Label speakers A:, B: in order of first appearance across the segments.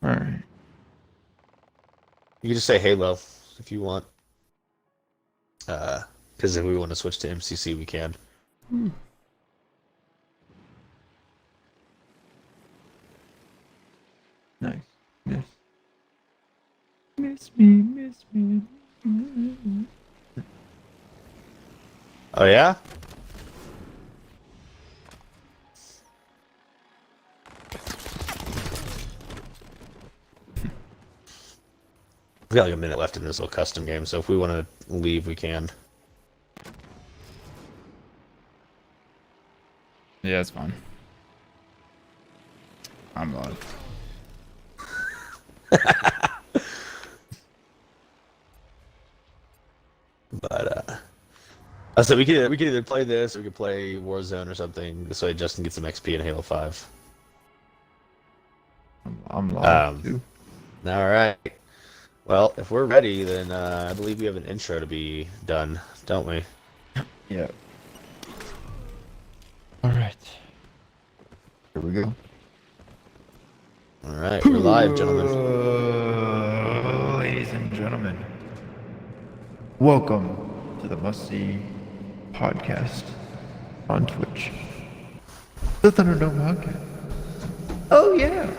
A: Alright.
B: You can just say Halo if you want. Because if we want to switch to MCC, we can.
A: Nice. Yes. Miss me.
B: Oh, yeah? We got like a minute left in this little custom game, so if we want to leave, we can.
A: Yeah, it's fine. I'm live.
B: But so we could either play this or we could play Warzone or something. This way, Justin gets some XP in Halo 5.
A: I'm live too.
B: All right. Well, if we're ready, then I believe we have an intro to be done, don't we?
A: Yeah. All right. Here we go.
B: All right, we're live, gentlemen.
A: Ladies and gentlemen, welcome to the Must See podcast on Twitch. The Thunderdome podcast. Oh yeah.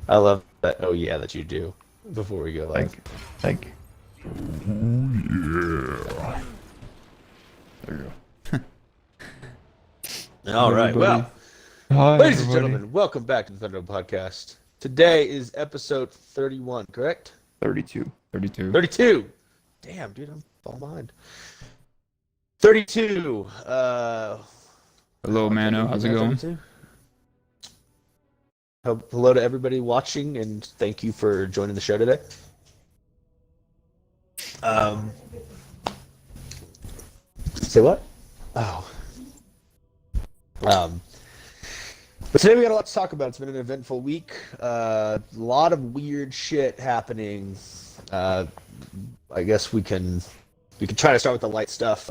B: I love that. Oh yeah, that you do. Before we go live.
A: Thank you. Oh yeah. There you go.
B: All right. Well,
A: hi,
B: ladies and
A: everybody.
B: gentlemen, welcome back to the Thunderdome podcast. Today is episode 31, correct?
A: 32.
B: 32. Damn, dude, I'm falling behind. 32.
A: Hello, Mano. How's it going?
B: 32? Hello to everybody watching, and thank you for joining the show today. Say what? Oh. But today we got a lot to talk about. It's been an eventful week. A lot of weird shit happening. I guess we can try to start with the light stuff.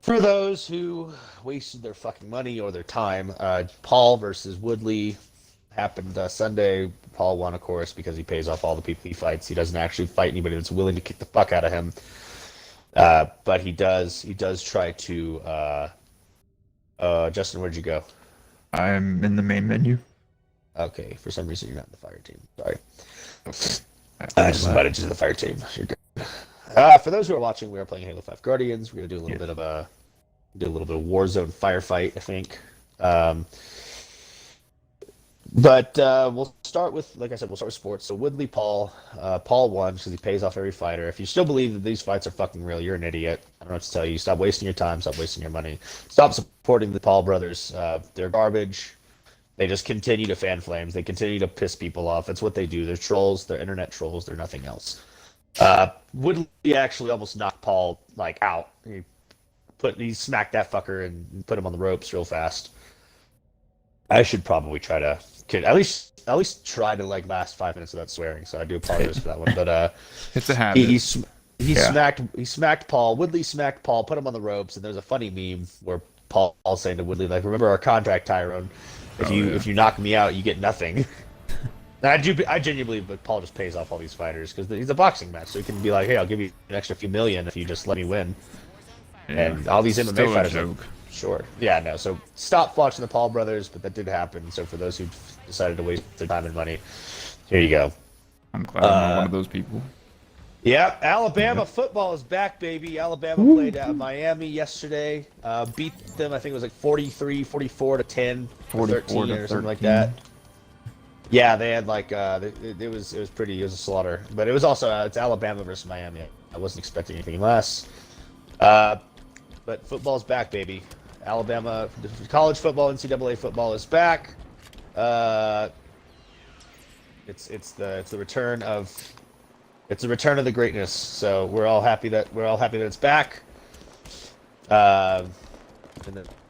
B: For those who wasted their fucking money or their time, Paul versus Woodley happened Sunday. Paul won, of course, because he pays off all the people he fights. He doesn't actually fight anybody that's willing to kick the fuck out of him. But he does try to. Justin, where'd you go?
A: I'm in the main menu.
B: Okay, for some reason you're not in the fire team. Sorry.
A: Okay.
B: I just invited you to the fire team. You're good. For those who are watching, we are playing Halo 5 Guardians. We're gonna do a little bit of Warzone firefight, I think. But we'll start with, like I said, we'll start with sports. So Woodley Paul, Paul won because he pays off every fighter. If you still believe that these fights are fucking real, you're an idiot. I don't know what to tell you. Stop wasting your time. Stop wasting your money. Stop supporting the Paul brothers. They're garbage. They just continue to fan flames. They continue to piss people off. That's what they do. They're trolls. They're internet trolls. They're nothing else. Woodley actually almost knocked Paul out. He smacked that fucker and put him on the ropes real fast. I should probably try to at least try to last 5 minutes without swearing. So I do apologize for that one. But
A: It's a habit.
B: he smacked Paul. Woodley smacked Paul, put him on the ropes, and there's a funny meme where Paul's saying to Woodley, remember our contract, Tyrone? If you knock me out, you get nothing. And I genuinely believe that Paul just pays off all these fighters because he's a boxing match, so he can be like, hey, I'll give you an extra few million if you just let me win.
A: Yeah.
B: And all these MMA
A: Still
B: fighters
A: a joke.
B: Sure. Yeah, no. So stop watching the Paul brothers, but that did happen. So for those who decided to waste their time and money, here you go.
A: I'm glad I'm not one of those people.
B: Yeah, Alabama football is back, baby. Alabama played at Miami yesterday. Beat them, I think it was 43-44 to 10,
A: 44
B: 13
A: to
B: or something like
A: 13.
B: that. Yeah, they had it was a slaughter, but it was also it's Alabama versus Miami. I wasn't expecting anything less. But football's back, baby. Alabama college football, NCAA football is back. It's the return of the greatness. So we're all happy that it's back. And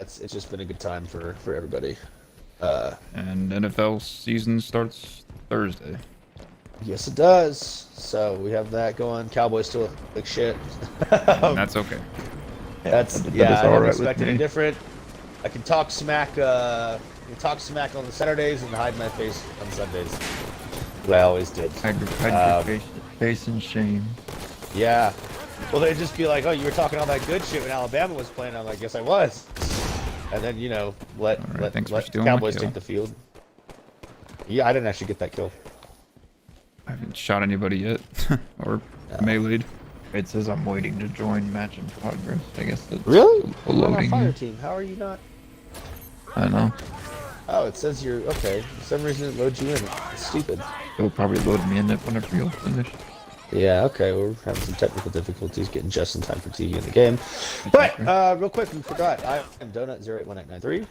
B: it's just been a good time for everybody.
A: And NFL season starts Thursday.
B: Yes, it does. So we have that going. Cowboys still look like shit.
A: And that's okay.
B: I
A: all
B: didn't
A: right with
B: expect any
A: me.
B: different. I can talk smack talk smack on the Saturdays and hide my face on Sundays. I always did.
A: Hide your face in shame.
B: Yeah. Well, they'd just be like, "Oh, you were talking all that good shit when Alabama was playing." I'm like, "Yes, I was." And then let the Cowboys take the field. Yeah, I didn't actually get that kill.
A: I haven't shot anybody yet, or meleeed. It says I'm waiting to join match in progress. I guess that's
B: really
A: loading.
B: Fire team. How are you not?
A: I know.
B: Oh, it says you're okay. For some reason, it loads you in. It's stupid.
A: It'll probably load me in whenever you'll finish.
B: Yeah, okay, we're having some technical difficulties getting just in time for TV in the game. But, real quick, we forgot. I am Donut081893,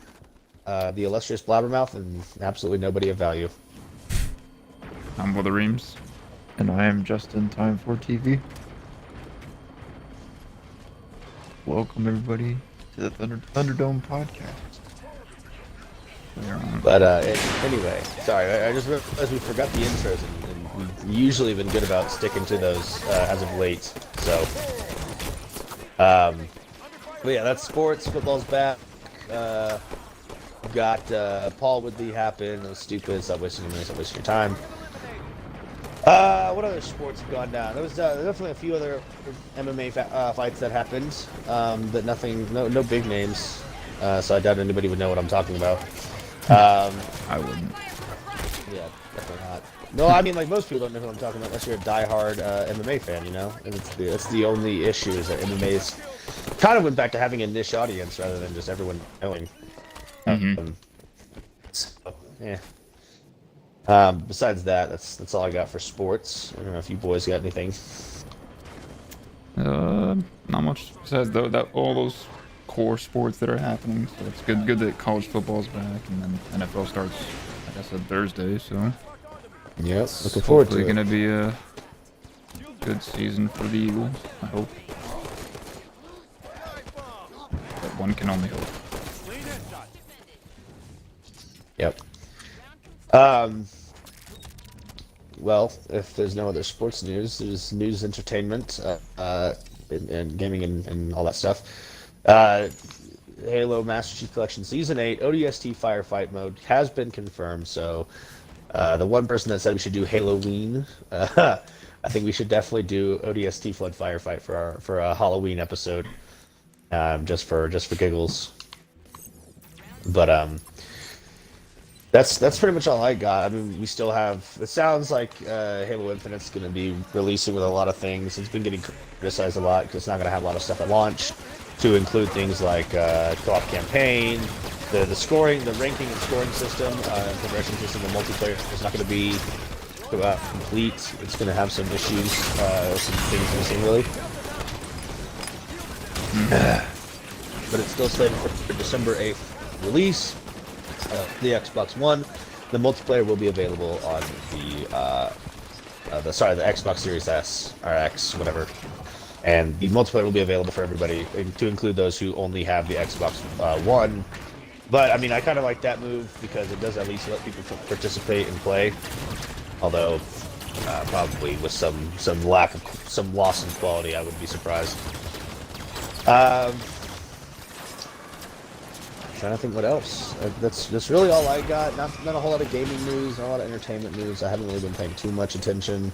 B: the illustrious Blabbermouth, and absolutely nobody of value.
A: I'm Will the Reams. And I am just in time for TV. Welcome, everybody, to the Thunderdome podcast.
B: But, anyway, sorry, I just realized we forgot the intros, and we've usually been good about sticking to those as of late, so. But yeah, that's sports. Football's back. Got Paul Woodley happen. It was stupid. Stop wasting your money. Stop wasting your time. What other sports have gone down? There was definitely a few other MMA fights that happened, but nothing, no big names. So I doubt anybody would know what I'm talking about.
A: I wouldn't.
B: Yeah, definitely not. No, I mean, like, most people don't know who I'm talking about unless you're a diehard MMA fan, you know? And that's the only issue, is that MMA is kind of went back to having a niche audience rather than just everyone knowing. So, yeah. Besides that, that's all I got for sports. I don't know if you boys got anything.
A: Not much besides all those core sports that are happening. So it's good that college football's back, and then NFL starts, like I said, Thursday. So
B: yep, looking forward to it.
A: It's gonna be a good season for the Eagles, I hope. But one can only hope.
B: Yep. Well, if there's no other sports news, there's news, entertainment, and gaming and all that stuff. Halo Master Chief Collection Season 8 ODST Firefight mode has been confirmed, so the one person that said we should do Halloween, I think we should definitely do ODST Flood Firefight for a Halloween episode, just for giggles. But that's pretty much all I got. I mean, we still have. It sounds like Halo Infinite's going to be releasing with a lot of things. It's been getting criticized a lot because it's not going to have a lot of stuff at launch, to include things like co-op campaign, the scoring, the ranking and scoring system, and progression system. The multiplayer is not going to be complete. It's going to have some issues, some things missing really. But it's still slated for December 8th release. The Xbox One. The multiplayer will be available on the Xbox Series S or X, whatever. And the multiplayer will be available for everybody, to include those who only have the Xbox One. But I mean, I kind of like that move because it does at least let people participate and play. Although, probably with some loss in quality, I would be surprised. Trying to think what else. That's really all I got. Not a whole lot of gaming news, not a lot of entertainment news. I haven't really been paying too much attention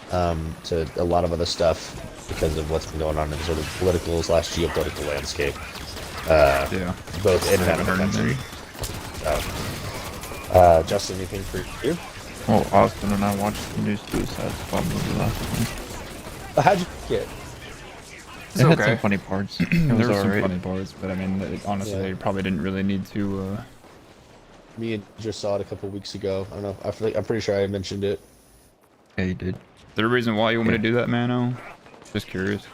B: to a lot of other stuff because of what's been going on in sort of political / geopolitical landscape.
A: Yeah.
B: Both in and out of the country. Justin, anything for you?
A: Well, Austin and I watched the new Suicide Squad movie last night.
B: How'd you get?
A: It had some funny parts. There
C: were some funny parts, but I mean, honestly, you probably didn't really need to.
B: Me and just saw it a couple weeks ago. I don't know. I'm pretty sure I mentioned it.
A: Yeah, you did.
C: The reason why you want me to do that, Mano? Just curious.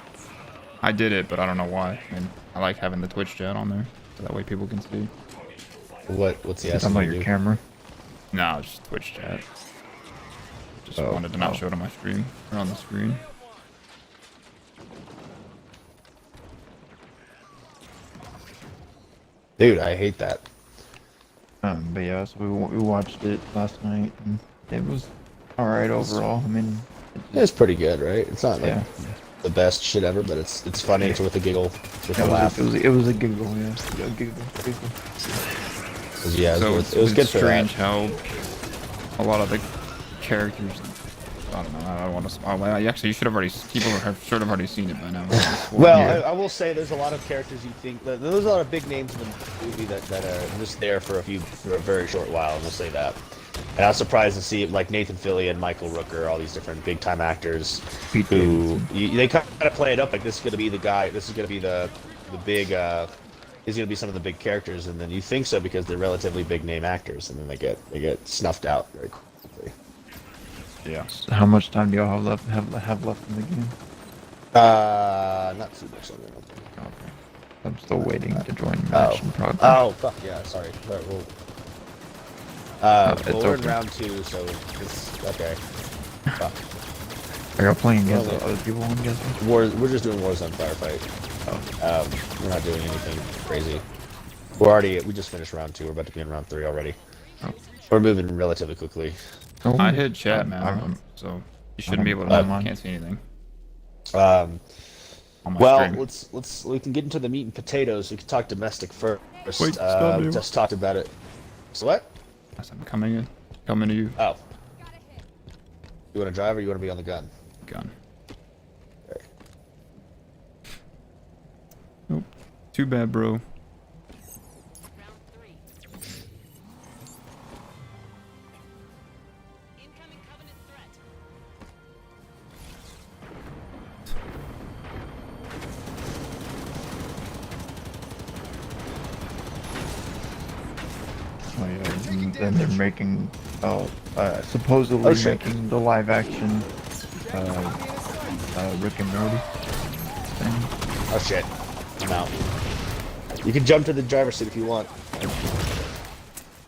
C: I did it, but I don't know why. I mean, I like having the Twitch chat on there, so that way people can see.
B: What's the
A: asking about your camera?
C: No, just Twitch chat. Just wanted to not show it on my stream or on the screen.
B: Dude, I hate that.
A: But yeah, so we watched it last night, and it was alright overall. I mean,
B: it's pretty good, right? It's not like the best shit ever, but it's funny. It's with a giggle, with a laugh.
A: It was a giggle, yeah. A giggle.
B: 'Cause, yeah,
A: So
B: it was good for that.
A: strange how a lot of the characters. I don't know. I don't want to. Oh, well, actually, you should have already. People have sort of already seen it by now.
B: Well,
A: Yeah.
B: I will say there's a lot of characters you think there's a lot of big names in the movie that are just there for a very short while. We'll say that. And I was surprised to see like Nathan Fillion and Michael Rooker, all these different big time actors who they kind of play it up like this is going to be the guy. This is going to be the big. Is going to be some of the big characters, and then you think so because they're relatively big name actors, and then they get snuffed out very quickly.
A: Yeah.
C: How much time do y'all have left in the game?
B: Not too much.
C: Okay. I'm still waiting to join match in progress.
B: Oh, fuck yeah, sorry. All right, well,
C: it's
B: we're in
C: okay.
B: round 2, so it's okay. Fuck.
C: Are y'all playing against
B: Well,
C: other people, I'm guessing?
B: We're just doing Warzone firefight. We're not doing anything crazy. We just finished round 2. We're about to be in round 3 already.
C: Oh.
B: We're moving relatively quickly.
C: Oh,
A: I hit chat, man. So you shouldn't be able to. Can't see anything. On my
B: Well,
A: stream.
B: we can get into the meat and potatoes. We can talk domestic first.
A: Wait, stop
B: we
A: you.
B: just talked about it. So what?
A: I'm coming to you.
B: Oh. You want to drive or you want to be on the gun?
A: Gun.
B: Okay.
A: Nope. Too bad, bro.
C: Oh, yeah, and then they're making, supposedly making the live action, Rick and Morty thing.
B: Oh shit. I'm out. You can jump to the driver's seat if you want.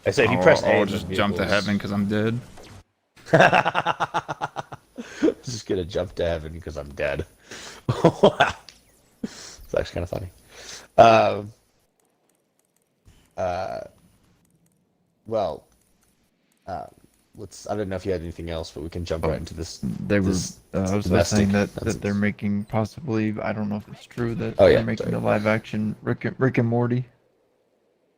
B: I say if you press A,
A: I'll just jump to heaven because I'm dead.
B: Just gonna jump to heaven because I'm dead. Wow. It's actually kind of funny. Well, I don't know if you had anything else, but we can jump right into this.
C: They were. I was saying that
B: nonsense.
C: they're making possibly. I don't know if it's true that
B: Oh,
C: they're
B: yeah,
C: making
B: sorry.
C: the live action Rick and Morty.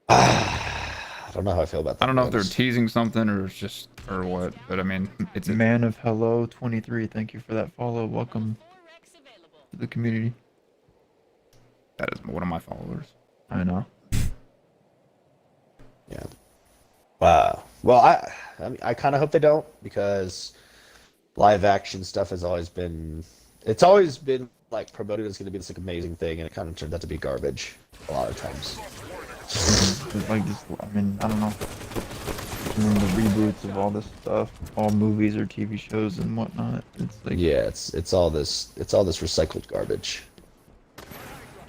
B: I don't know how I feel about that.
A: I don't know if they're teasing something or it's just or what, but I mean, it's
C: Man of Hello 23. Thank you for that follow. Welcome to the community.
A: that is one of my followers.
C: I know.
B: Yeah. Well, I kind of hope they don't because live action stuff has always been. It's always been like promoted as going to be this like amazing thing, and it kind of turned out to be garbage a lot of times.
C: It's like this. I mean, I don't know. I mean, the reboots of all this stuff, all movies or TV shows and whatnot. It's like
B: Yeah, it's all this recycled garbage.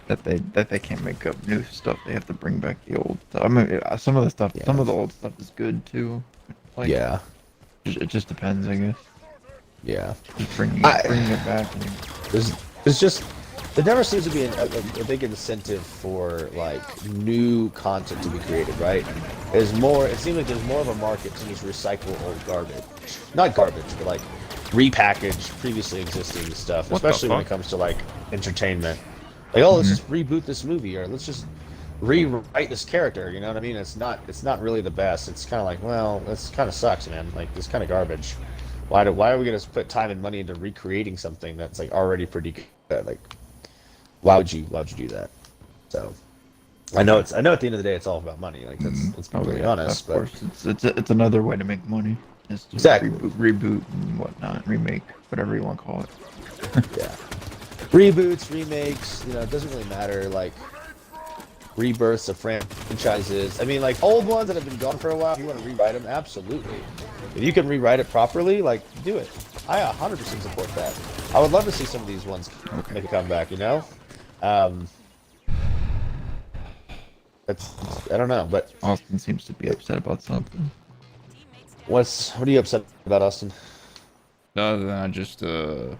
C: that they can't make up new stuff. They have to bring back the old stuff. I mean, some of the stuff,
B: Yeah.
C: some of the old stuff is good too. Like,
B: Yeah,
C: it just depends, I guess.
B: yeah.
C: Just bringing it back. And,
B: There's just there never seems to be a big incentive for like new content to be created, right? It seems like there's more of a market to just recycle old garbage, not garbage, but like repackage previously existing stuff,
A: What the
B: especially when it
A: fuck?
B: comes to like entertainment. Like, oh, let's just reboot this movie, or let's just rewrite this character. You know what I mean? It's not really the best. It's kind of like, well, this kind of sucks, man. Like, this kind of garbage. Why are we gonna put time and money into recreating something that's like already pretty good? Like, why would you do that? So, I know at the end of the day, it's all about money. Like, let's be really honest.
C: of course, it's another way to make money. It's just
B: Exactly.
C: reboot and whatnot, remake, whatever you want to call it.
B: Yeah. Reboots, remakes, it doesn't really matter. Like, rebirths of franchises. I mean, like, old ones that have been gone for a while, if you want to rewrite them, absolutely. If you can rewrite it properly, like, do it. I 100% support that. I would love to see some of these ones make a comeback, I don't know, but
C: Austin seems to be upset about something.
B: what are you upset about, Austin?
A: Other than I just what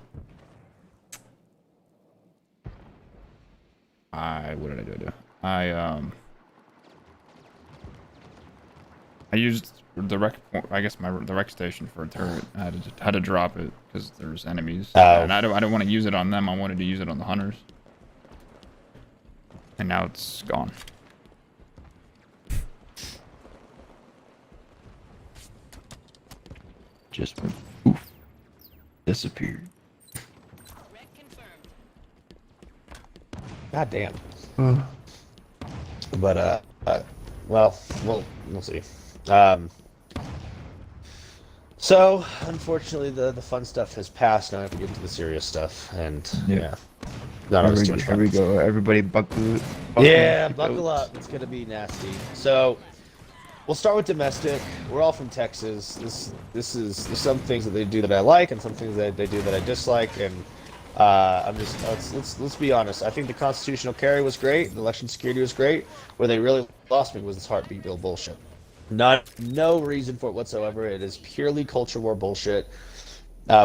A: did I do? I used the rec. I guess the rec station for a turret. I had to drop it because there's enemies, and I don't want to use it on them. I wanted to use it on the hunters, and now it's gone. just went poof, disappeared.
B: God damn. But well, we'll see. So unfortunately, the fun stuff has passed. Now I have to get into the serious stuff, and yeah, not always too much fun.
A: Here we go. Everybody, buckle
B: up. It's gonna be nasty. So we'll start with domestic. We're all from Texas. There's some things that they do that I like, and some things that they do that I dislike, and let's be honest. I think the constitutional carry was great. The election security was great. Where they really lost me was this heartbeat bill bullshit. No reason for it whatsoever. It is purely culture war bullshit.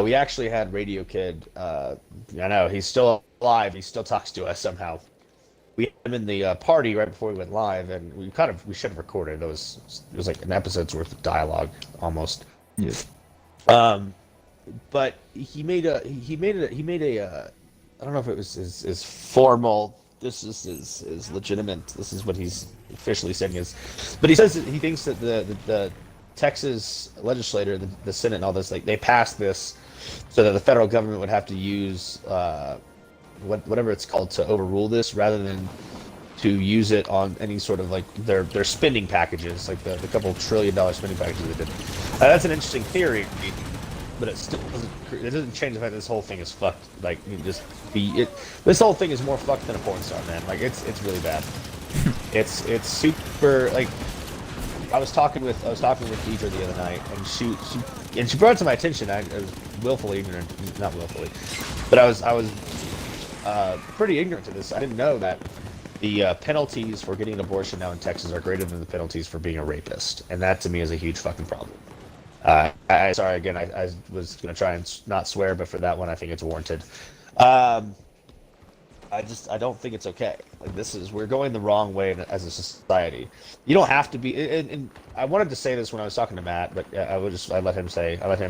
B: We actually had Radio Kid. I know he's still alive. He still talks to us somehow. We had him in the party right before we went live, and we should have recorded. It was like an episode's worth of dialogue almost.
A: Yes.
B: But he made a I don't know if it was his formal. This is his legitimate. This is what he's officially saying is, but he says that he thinks that the Texas legislature, the Senate, and all this, like they passed this so that the federal government would have to use whatever it's called to overrule this, rather than to use it on any sort of like their spending packages, like the couple $1 trillion spending packages they did. That's an interesting theory. But it still doesn't change the fact that this whole thing is fucked. Like, this whole thing is more fucked than a porn star, man. Like, it's really bad. It's super, like, I was talking with Deidre the other night, and she brought it to my attention. I was willfully ignorant, not willfully, but I was pretty ignorant to this. I didn't know that the penalties for getting an abortion now in Texas are greater than the penalties for being a rapist, and that to me is a huge fucking problem. Sorry again. I was gonna try and not swear, but for that one, I think it's warranted. I don't think it's okay. Like we're going the wrong way as a society. You don't have to be. And I wanted to say this when I was talking to Matt, but I let him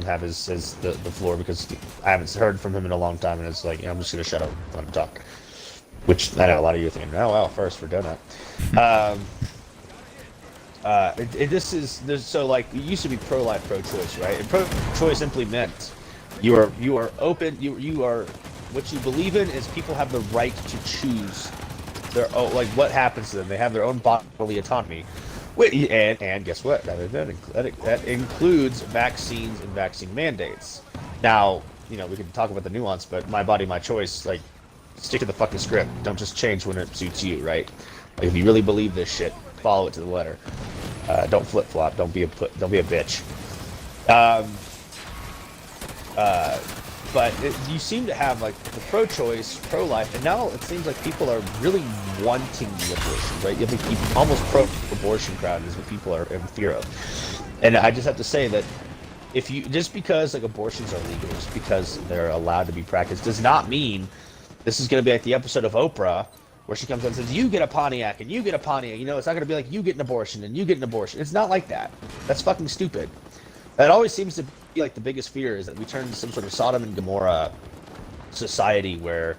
B: have the floor because I haven't heard from him in a long time, and it's like I'm just gonna shut up and let him talk. Which I know a lot of you are thinking, oh well, first for donut. So like it used to be pro-life, pro-choice, right? And pro-choice simply meant you are open. You are what you believe in is people have the right to choose like what happens to them. They have their own bodily autonomy. And guess what? That includes vaccines and vaccine mandates. Now we can talk about the nuance, but my body, my choice. Like stick to the fucking script. Don't just change when it suits you, right? Like if you really believe this shit, follow it to the letter. Don't flip flop. Don't be a bitch. But you seem to have like the pro-choice, pro-life, and now it seems like people are really wanting the abortion, right? You have to keep almost pro-abortion crowd is what people are in fear of. And I just have to say that just because like abortions are legal, just because they're allowed to be practiced, does not mean this is going to be like the episode of Oprah where she comes out and says, you get a Pontiac and you get a Pontiac. It's not going to be like you get an abortion and you get an abortion. It's not like that. That's fucking stupid. That always seems to be like the biggest fear is that we turn into some sort of Sodom and Gomorrah society where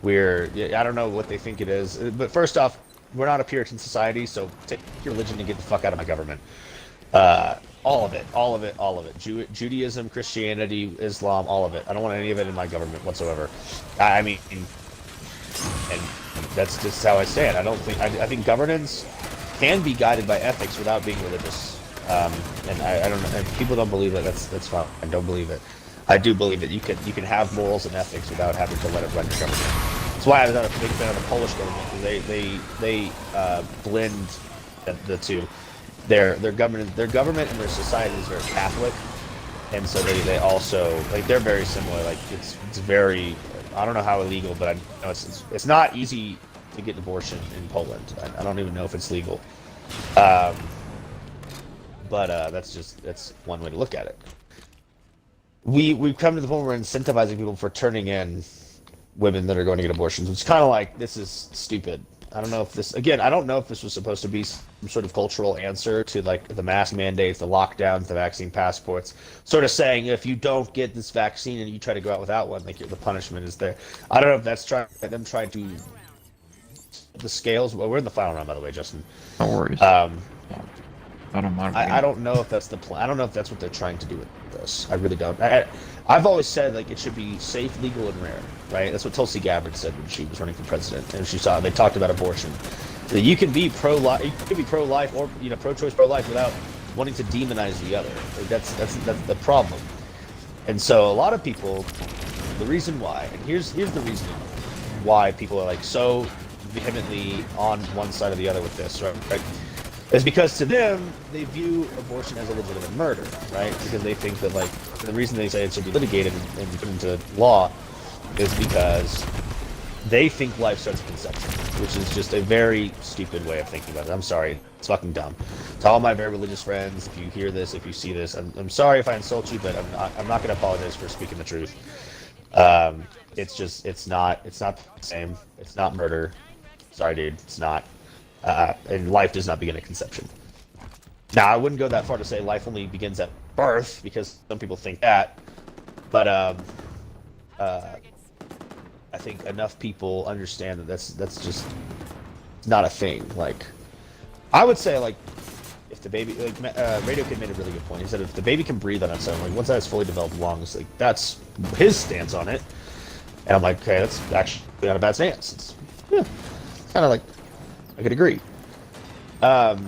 B: I don't know what they think it is. But first off, we're not a Puritan society, so take your religion and get the fuck out of my government. All of it. Judaism, Christianity, Islam, all of it. I don't want any of it in my government whatsoever. I mean, and that's just how I say it. I think governance can be guided by ethics without being religious. And I don't know. If people don't believe it, that's fine. I don't believe it. I do believe that you can have morals and ethics without having to let it run your government. That's why I'm not a big fan of the Polish government, because they blend the two. Their government and their society is very Catholic, and so they also like they're very similar. Like it's very. I don't know how illegal, but I know it's not easy to get an abortion in Poland. I don't even know if it's legal. But that's one way to look at it. We've come to the point where we're incentivizing people for turning in women that are going to get abortions, which is kind of like, this is stupid. I don't know if this was supposed to be some sort of cultural answer to like the mask mandates, the lockdowns, the vaccine passports, sort of saying if you don't get this vaccine and you try to go out without one, like the punishment is there. I don't know if that's them trying to the scales. Well, we're in the final round, by the way, Justin.
A: No worries.
B: I don't know if that's the plan. I don't know if that's what they're trying to do with this. I really don't. I've always said like it should be safe, legal, and rare, right? That's what Tulsi Gabbard said when she was running for president, and they talked about abortion. So you can be pro-life, or pro-choice, pro-life without wanting to demonize the other. Like, that's the problem. And so a lot of people, the reason why, and here's the reason why people are like so vehemently on one side or the other with this, right? Is because to them, they view abortion as a legitimate murder, right? Because they think that, like, the reason they say it should be litigated and put into law is because they think life starts at conception, which is just a very stupid way of thinking about it. I'm sorry, it's fucking dumb. To all my very religious friends, if you hear this, if you see this, I'm sorry if I insult you, but I'm not going to apologize for speaking the truth. It's not the same. It's not murder. Sorry, dude, it's not. And life does not begin at conception. Now, I wouldn't go that far to say life only begins at birth, because some people think that. But I think enough people understand that that's just not a thing. Like, I would say, like, if the baby, like, Radio Kid made a really good point. He said if the baby can breathe on its own, like, once that has fully developed lungs, like, that's his stance on it. And I'm like, okay, that's actually not a bad stance. It's kind of like, I could agree. The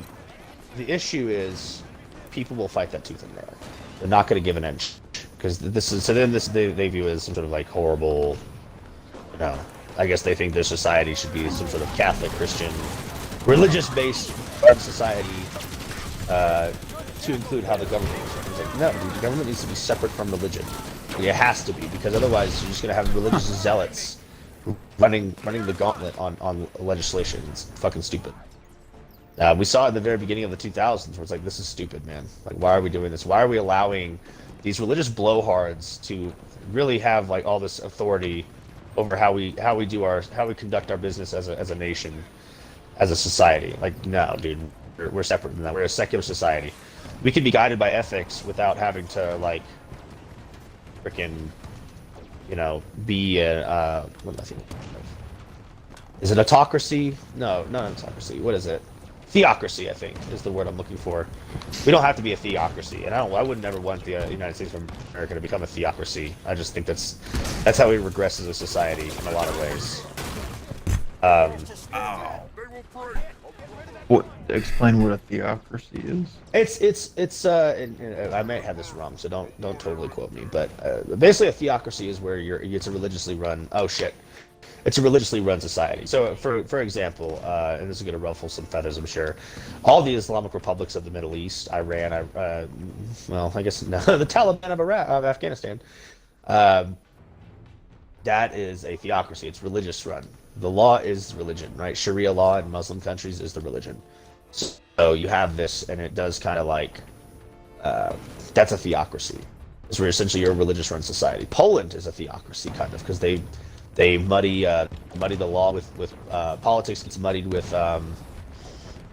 B: issue is people will fight that tooth and nail. They're not going to give an inch, because they view it as some sort of like horrible, I guess they think their society should be some sort of Catholic, Christian, religious-based society, to include how the government is. It's like, no, dude, the government needs to be separate from religion. It has to be, because otherwise you're just going to have religious zealots running the gauntlet on legislation. It's fucking stupid. We saw it at the very beginning of the 2000s, where it's like, this is stupid, man. Like, why are we doing this? Why are we allowing these religious blowhards to really have like all this authority over how we conduct our business as a nation, as a society? Like, no, dude, we're separate from that. We're a secular society. We can be guided by ethics without having to like freaking, be a what am I thinking of? Is it autocracy? No, not autocracy. What is it? Theocracy, I think, is the word I'm looking for. We don't have to be a theocracy, and I would never want the United States of America to become a theocracy. I just think that's how we regress as a society in a lot of ways.
C: What? Explain what a theocracy is.
B: It's and I might have this wrong, so don't totally quote me, but basically a theocracy is where it's a religiously run. Oh shit. It's a religiously run society. So, for example, and this is going to ruffle some feathers, I'm sure, all the Islamic republics of the Middle East, Iran, I guess no, the Taliban of Afghanistan, that is a theocracy. It's religious run. The law is religion, right? Sharia law in Muslim countries is the religion. So you have this, and it does kind of like, that's a theocracy. It's where essentially you're a religious run society. Poland is a theocracy, kind of, because they muddy the law with politics. It's muddied with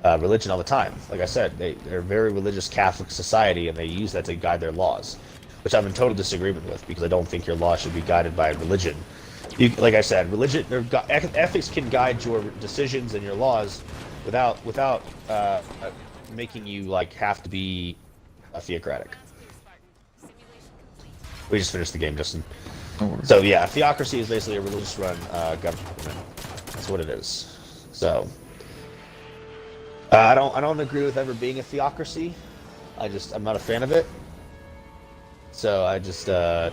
B: religion all the time. Like I said, they're a very religious Catholic society, and they use that to guide their laws, which I'm in total disagreement with, because I don't think your law should be guided by religion. Like I said, religion, ethics can guide your decisions and your laws without making you like have to be a theocratic. We just finished the game, Justin. So yeah, theocracy is basically a religious-run government. That's what it is. So I don't agree with ever being a theocracy. I'm not a fan of it. So I just no.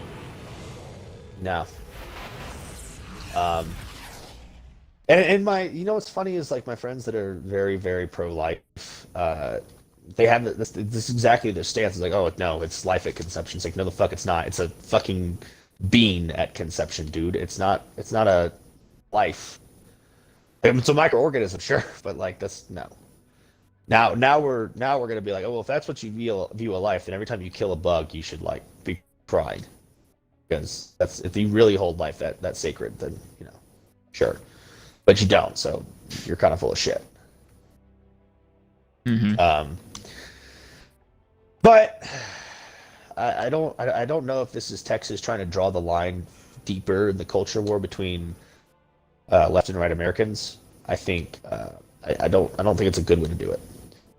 B: And my, what's funny is like my friends that are very, very pro-life, they have this is exactly their stance. It's like, oh no, it's life at conception. It's like, no, the fuck, it's not. It's a fucking being at conception, dude. It's not a life. It's a microorganism, sure, but like that's no. Now we're gonna be like, oh well, if that's what you view a life, then every time you kill a bug, you should like be crying, because that's, if you really hold life that sacred, then sure, but you don't, so you're kind of full of shit.
C: Mm-hmm.
B: But I don't know if this is Texas trying to draw the line deeper in the culture war between left and right Americans. I think I don't think it's a good way to do it.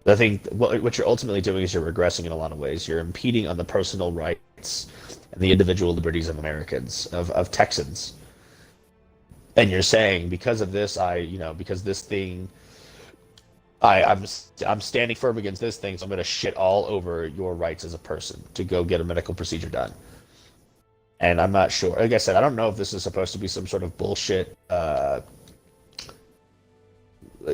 B: I think what you're ultimately doing is you're regressing in a lot of ways. You're impeding on the personal rights and the individual liberties of Americans, of Texans. And you're saying because of this, because this thing, I'm standing firm against this thing, so I'm going to shit all over your rights as a person to go get a medical procedure done. And I'm not sure. Like I said, I don't know if this is supposed to be some sort of bullshit,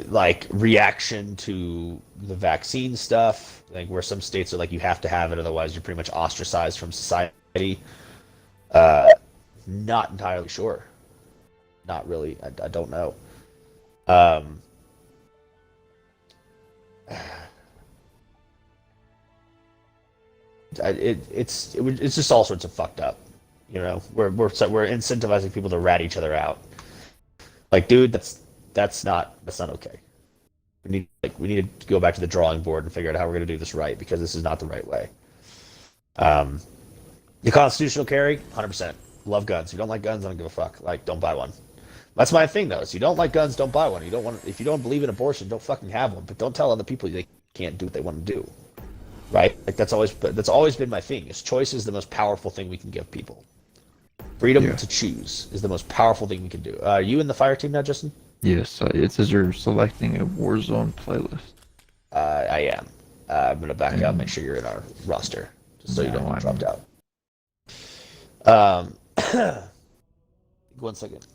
B: like reaction to the vaccine stuff, like where some states are like you have to have it, otherwise you're pretty much ostracized from society. Not entirely sure. Not really. I don't know. It's just all sorts of fucked up. You know, we're incentivizing people to rat each other out. Like, dude, that's not okay. We need to go back to the drawing board and figure out how we're going to do this right, because this is not the right way. The constitutional carry, 100%. Love guns. If you don't like guns, I don't give a fuck. Like, don't buy one. That's my thing, though. If you don't like guns, don't buy one. If you don't believe in abortion, don't fucking have one. But don't tell other people they can't do what they want to do. Right? Like, that's always been my thing. Is choice is the most powerful thing we can give people. Freedom to choose is the most powerful thing we can do. Are you in the fire team now, Justin?
C: Yes, it says you're selecting a Warzone playlist.
B: I am. I'm gonna back out. Make sure you're in our roster, just so you don't get dropped out. 1 second.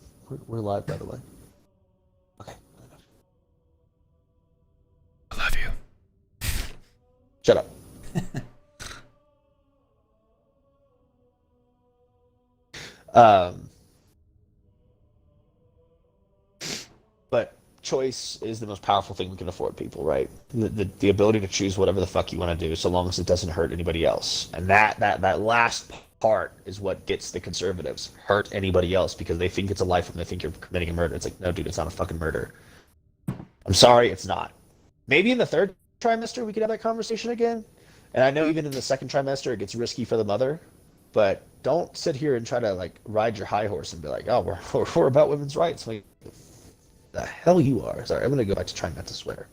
B: We're live, by the way. Okay.
C: I love you.
B: Shut up. But choice is the most powerful thing we can afford people, right? The ability to choose whatever the fuck you want to do, so long as it doesn't hurt anybody else. And that last part is what gets the conservatives. Hurt anybody else, because they think it's a life and they think you're committing a murder. It's like, no, dude, it's not a fucking murder. I'm sorry, it's not. Maybe in the third trimester we could have that conversation again. And I know even in the second trimester it gets risky for the mother, but don't sit here and try to like ride your high horse and be like, oh, we're about women's rights. Like, the hell you are. Sorry, I'm gonna go back to trying not to swear.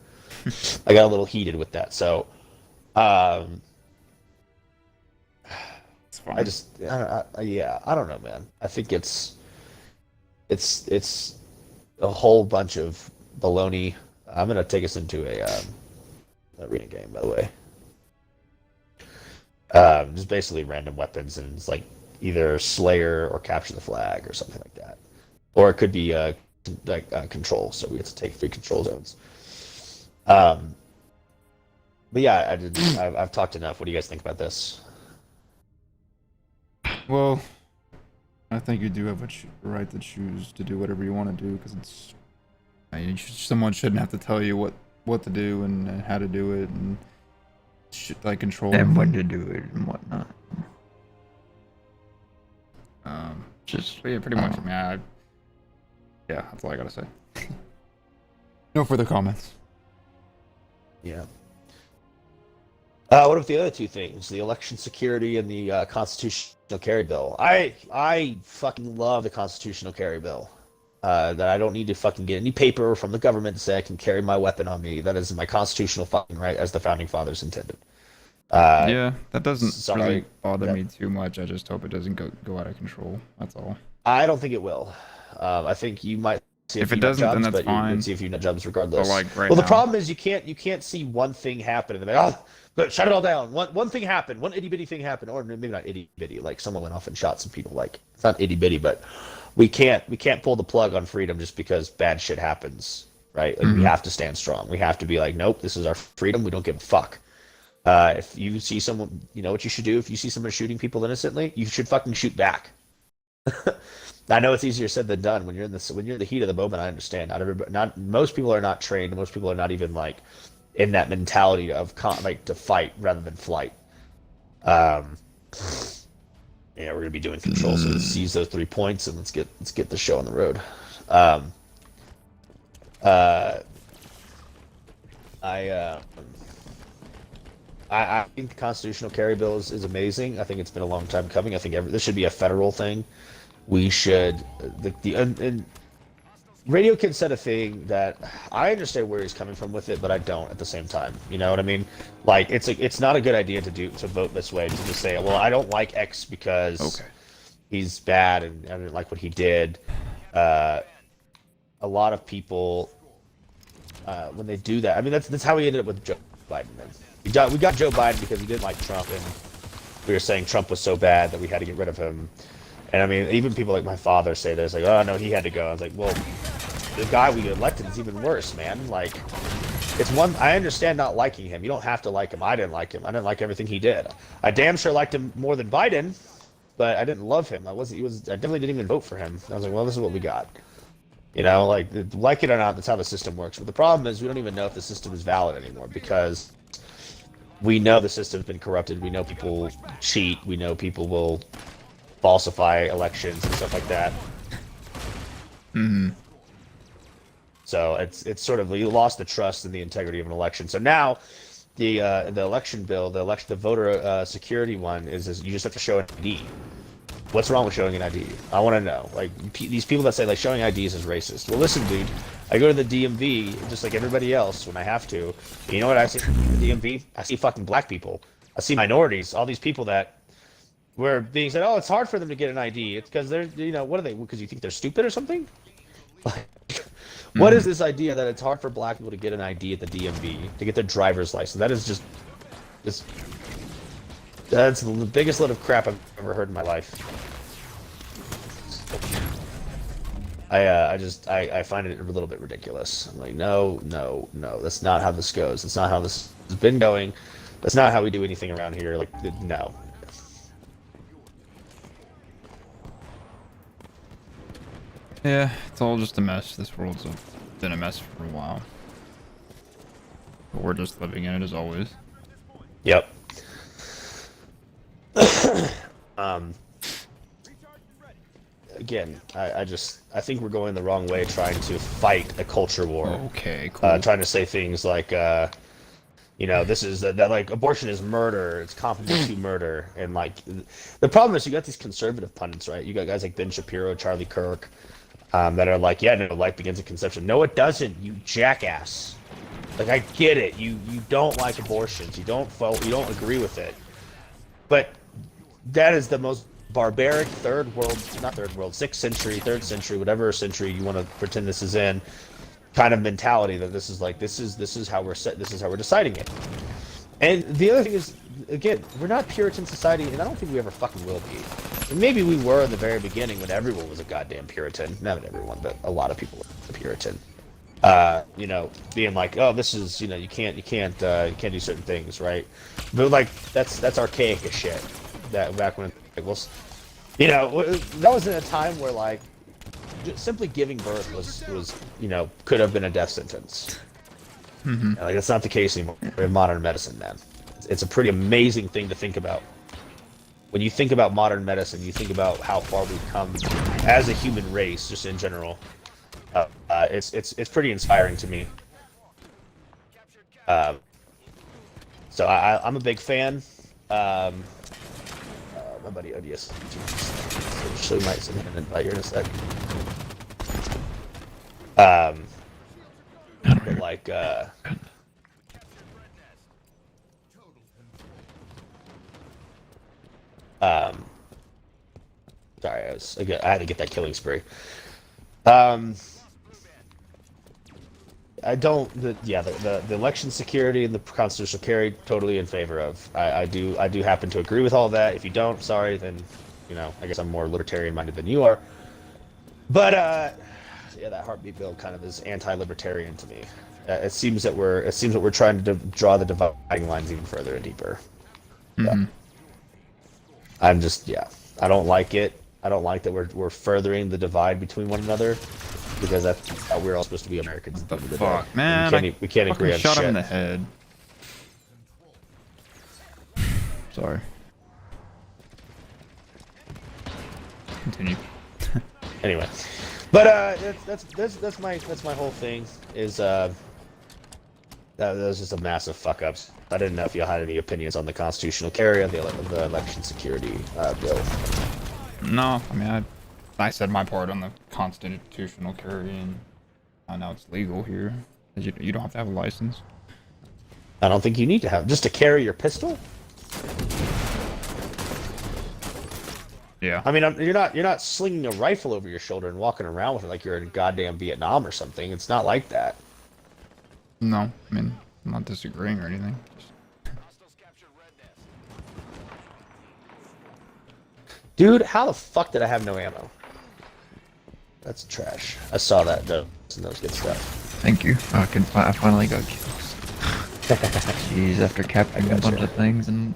B: I got a little heated with that. So,
A: It's fine.
B: I don't know, man. I think it's a whole bunch of baloney. I'm gonna take us into a arena game, by the way. Just basically random weapons, and it's like either Slayer or Capture the Flag or something like that, or it could be control. So we have to take 3 control zones. But yeah, I've talked enough. What do you guys think about this?
A: Well, I think you do have a right to choose to do whatever you want to do, because someone shouldn't have to tell you what to do and how to do it and like control
C: and when to do it and whatnot.
A: But yeah, pretty much. Yeah, that's all I gotta say. No further comments.
B: Yeah. What about the other 2 things? The election security and the constitutional carry bill. I fucking love the constitutional carry bill. That I don't need to fucking get any paper from the government to say I can carry my weapon on me. That is my constitutional fucking right, as the founding fathers intended.
A: Yeah, that doesn't really bother me too much. I just hope it doesn't go out of control. That's all.
B: I don't think it will. I think you might see
A: if it doesn't,
B: jobs,
A: then that's
B: but
A: fine.
B: You would see a few nut jobs regardless.
A: But like
B: the problem is you can't see one thing happen and they're like, oh, but shut it all down. One thing happened. One itty bitty thing happened, or maybe not itty bitty. Like someone went off and shot some people. Like it's not itty bitty, but we can't pull the plug on freedom just because bad shit happens, right? Like we have to stand strong. We have to be like, nope, this is our freedom. We don't give a fuck. If you see someone, you know what you should do. If you see someone shooting people innocently, you should fucking shoot back. I know it's easier said than done. When you're in the heat of the moment, I understand. Most people are not trained. Most people are not even like in that mentality of like to fight rather than flight. Yeah, we're gonna be doing control, so let's seize those 3 points and let's get the show on the road. I think the constitutional carry bill is amazing. I think it's been a long time coming. I think this should be a federal thing. We should Radio Kid said a thing that I understand where he's coming from with it, but I don't at the same time. You know what I mean? Like it's not a good idea to vote this way, to just say, well, I don't like X because he's bad and I didn't like what he did. A lot of people when they do that, I mean that's how we ended up with Joe Biden. We got Joe Biden because we didn't like Trump, and we were saying Trump was so bad that we had to get rid of him. And I mean, even people like my father say this, like, oh no, he had to go. I was like, well, the guy we elected is even worse, man. Like, it's one. I understand not liking him. You don't have to like him. I didn't like him. I didn't like everything he did. I damn sure liked him more than Biden, but I didn't love him. I definitely didn't even vote for him. I was like, well, this is what we got. You know, like it or not, that's how the system works. But the problem is, we don't even know if the system is valid anymore because we know the system's been corrupted. We know people cheat. We know people will falsify elections and stuff like that.
C: Mm-hmm.
B: So it's sort of, you lost the trust in the integrity of an election. So now the election bill, the voter security one is you just have to show an ID. What's wrong with showing an ID? I want to know. Like these people that say like showing IDs is racist. Well, listen, dude. I go to the DMV just like everybody else when I have to. You know what I see in the DMV? I see fucking black people. I see minorities. All these people that were being said, oh, it's hard for them to get an ID. It's because they're, you know, what are they? Because you think they're stupid or something? What is this idea that it's hard for black people to get an ID at the DMV, to get their driver's license? That is just that's the biggest load of crap I've ever heard in my life. I find it a little bit ridiculous. I'm like, no, that's not how this goes. That's not how this has been going. That's not how we do anything around here. Like, no.
C: Yeah, it's all just a mess. This world's been a mess for a while. But we're just living in it as always.
B: Yep. Again, I think we're going the wrong way trying to fight a culture war.
C: Okay, cool.
B: Trying to say things like, you know, this is that like abortion is murder, it's comparable to murder, and like the problem is you got these conservative pundits, right? You got guys like Ben Shapiro, Charlie Kirk, that are like, yeah, no, life begins at conception. No, it doesn't, you jackass. Like, I get it. You don't like abortions. You don't agree with it. But that is the most barbaric sixth century, third century, whatever century you want to pretend this is in, kind of mentality that this is how we're deciding it. And the other thing is, again, we're not Puritan society, and I don't think we ever fucking will be. And maybe we were in the very beginning when everyone was a goddamn Puritan. Not everyone, but a lot of people were a Puritan. You know, being like, oh, this is, you know, you can't do certain things, right? But like, that's archaic as shit. That back when it was, you know, that was in a time where like, just simply giving birth was, you know, could have been a death sentence.
C: Mm-hmm.
B: Like, that's not the case anymore in modern medicine, man. It's a pretty amazing thing to think about. When you think about modern medicine, you think about how far we've come as a human race, just in general. It's pretty inspiring to me. So I'm a big fan. My buddy Odious actually might send him an invite here in a sec. But like, sorry, I had to get that killing spree. I don't. The election security and the constitutional carry, totally in favor of. I do happen to agree with all that. If you don't, sorry, then, you know, I guess I'm more libertarian minded than you are. But yeah, that heartbeat bill kind of is anti-libertarian to me. It seems that we're trying to draw the dividing lines even further and deeper.
C: Mm-hmm.
B: I'm just, I don't like it. I don't like that we're furthering the divide between one another. Because that's how we're all supposed to be Americans.
C: What the fuck, man?
B: We can't agree on shit.
C: Shot him in the head. Sorry. Continue.
B: Anyway, but that's my whole thing. Is that was just a massive fuck ups. I didn't know if you had any opinions on the constitutional carry of the election security bill.
C: No, I mean I said my part on the constitutional carry, and Oh, now it's legal here. You don't have to have a license.
B: I don't think you need to have just to carry your pistol.
C: Yeah.
B: I mean, you're not slinging a rifle over your shoulder and walking around with it like you're in goddamn Vietnam or something. It's not like that.
C: No, I mean, I'm not disagreeing or anything.
B: Dude, how the fuck did I have no ammo? That's trash. I saw that though. And that was good stuff.
D: Thank you. I finally got kills. Jeez, after capturing a bunch of things and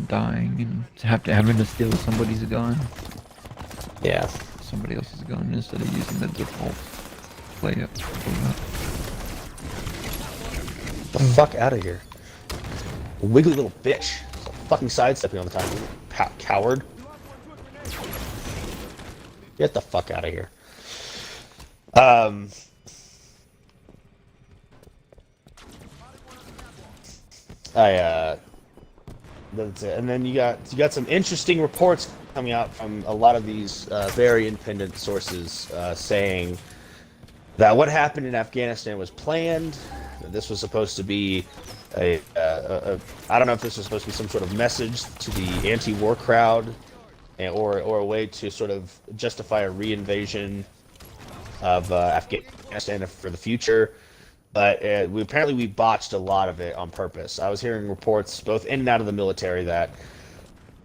D: dying and having to steal somebody's gun.
B: Yeah.
D: Somebody else's gun instead of using the default play up.
B: The fuck out of here. Wiggly little bitch. Fucking sidestepping all the time. Coward. Get the fuck out of here. That's it. And then you got some interesting reports coming out from a lot of these very independent sources saying that what happened in Afghanistan was planned. That this was supposed to be I don't know if this was supposed to be some sort of message to the anti-war crowd, or a way to sort of justify a reinvasion of Afghanistan for the future. But we botched a lot of it on purpose. I was hearing reports both in and out of the military that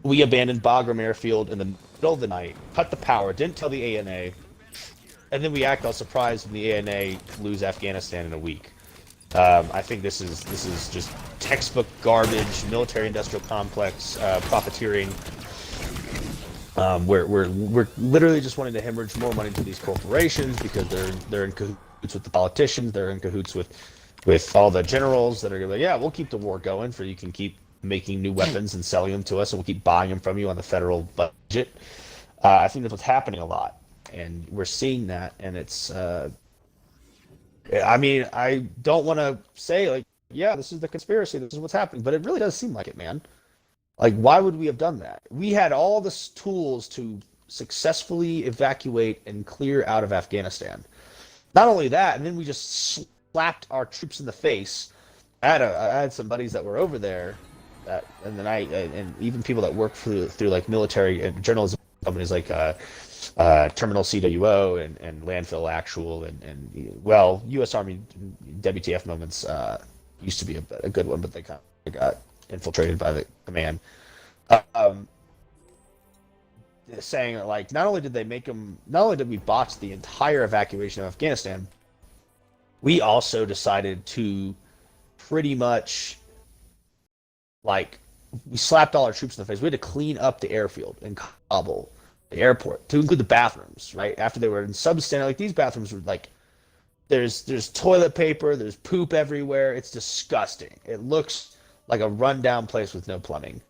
B: we abandoned Bagram Airfield in the middle of the night, cut the power, didn't tell the ANA, and then we act all surprised when the ANA lose Afghanistan in a week. I think this is just textbook garbage, military-industrial complex profiteering. We're literally just wanting to hemorrhage more money to these corporations because they're in cahoots with the politicians. They're in cahoots with all the generals that are gonna be like, yeah, we'll keep the war going for you can keep making new weapons and selling them to us, and we'll keep buying them from you on the federal budget. I think that's what's happening a lot, and we're seeing that, and it's. I mean, I don't want to say like, yeah, this is the conspiracy, this is what's happening, but it really does seem like it, man. Like, why would we have done that? We had all the tools to successfully evacuate and clear out of Afghanistan. Not only that, and then we just slapped our troops in the face. I had some buddies that were over there, and then and even people that work through like military and journalism companies like Terminal CWO and Landfill Actual and well, U.S. Army WTF Moments used to be a good one, but they kind of got infiltrated by the command. Saying that, like, not only did we botch the entire evacuation of Afghanistan, we also decided to pretty much, like, we slapped all our troops in the face. We had to clean up the airfield in Kabul, the airport, to include the bathrooms, right? After they were in substandard, like, these bathrooms were, like, there's toilet paper, there's poop everywhere. It's disgusting. It looks like a rundown place with no plumbing.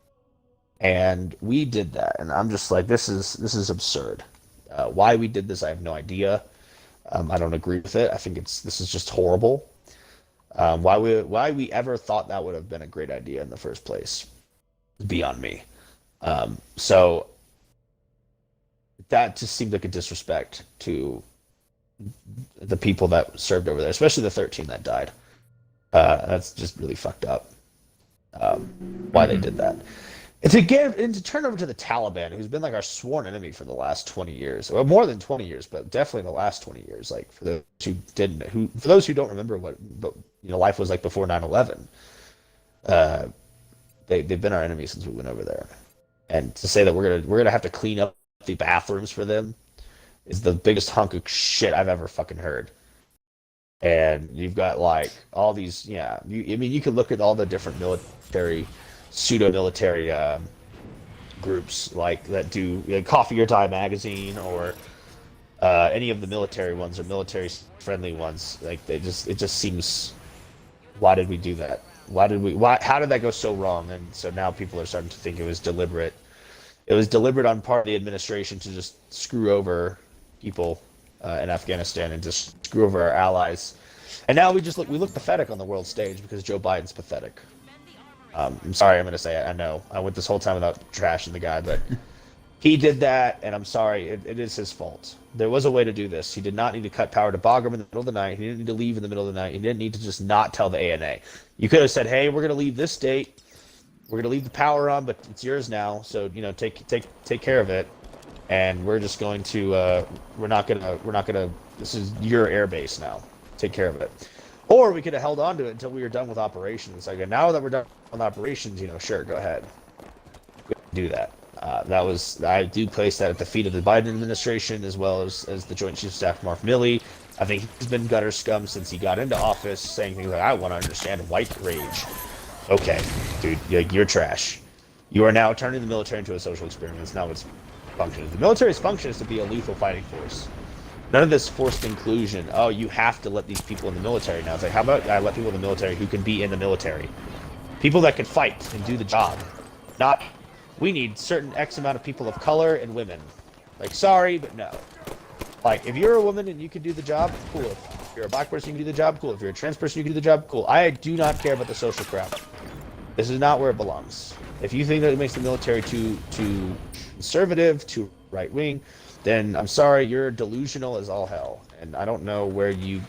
B: And we did that, and I'm just like, this is absurd. Why we did this, I have no idea. I don't agree with it. I think this is just horrible. Why we ever thought that would have been a great idea in the first place is beyond me. So that just seemed like a disrespect to the people that served over there, especially the 13 that died. That's just really fucked up. Why they did that. And to turn over to the Taliban, who's been like our sworn enemy for the last 20 years, or more than 20 years, but definitely the last 20 years. Like, for those who don't remember what life was like before 9/11, they've been our enemy since we went over there. And to say that we're gonna have to clean up the bathrooms for them is the biggest hunk of shit I've ever fucking heard. And you've got like all these, you could look at all the different military. Pseudo-military groups like that do Coffee or Die magazine or any of the military ones or military-friendly ones. Like it just seems, why did we do that? How did that go so wrong? And so now people are starting to think it was deliberate. It was deliberate on part of the administration to just screw over people in Afghanistan and just screw over our allies. And now we look pathetic on the world stage because Joe Biden's pathetic. I'm sorry, I'm going to say it. I know. I went this whole time without trashing the guy, but He did that, and I'm sorry, it is his fault. There was a way to do this. He did not need to cut power to Bagram in the middle of the night. He didn't need to leave in the middle of the night. He didn't need to just not tell the ANA. You could have said, hey, we're going to leave this date. We're going to leave the power on, but it's yours now. So, take care of it. And we're just going to, we're not going to, this is your air base now. Take care of it. Or we could have held on to it until we were done with operations. Like, now that we're done with operations, sure, go ahead. Do that. I do place that at the feet of the Biden administration, as well as the Joint Chiefs of Staff, Mark Milley. I think he's been gutter scum since he got into office, saying things like, I want to understand white rage. Okay, dude, you're trash. You are now turning the military into a social experiment. That's not what its function is. The military's function is to be a lethal fighting force. None of this forced inclusion. Oh, you have to let these people in the military now. It's like, how about I let people in the military who can be in the military? People that can fight and do the job. Not, we need certain X amount of people of color and women. Like, sorry, but no. Like, if you're a woman and you can do the job, cool. If you're a black person, you can do the job, cool. If you're a trans person, you can do the job, cool. I do not care about the social crap. This is not where it belongs. If you think that it makes the military too conservative, too right-wing, then I'm sorry, you're delusional as all hell. And I don't know where you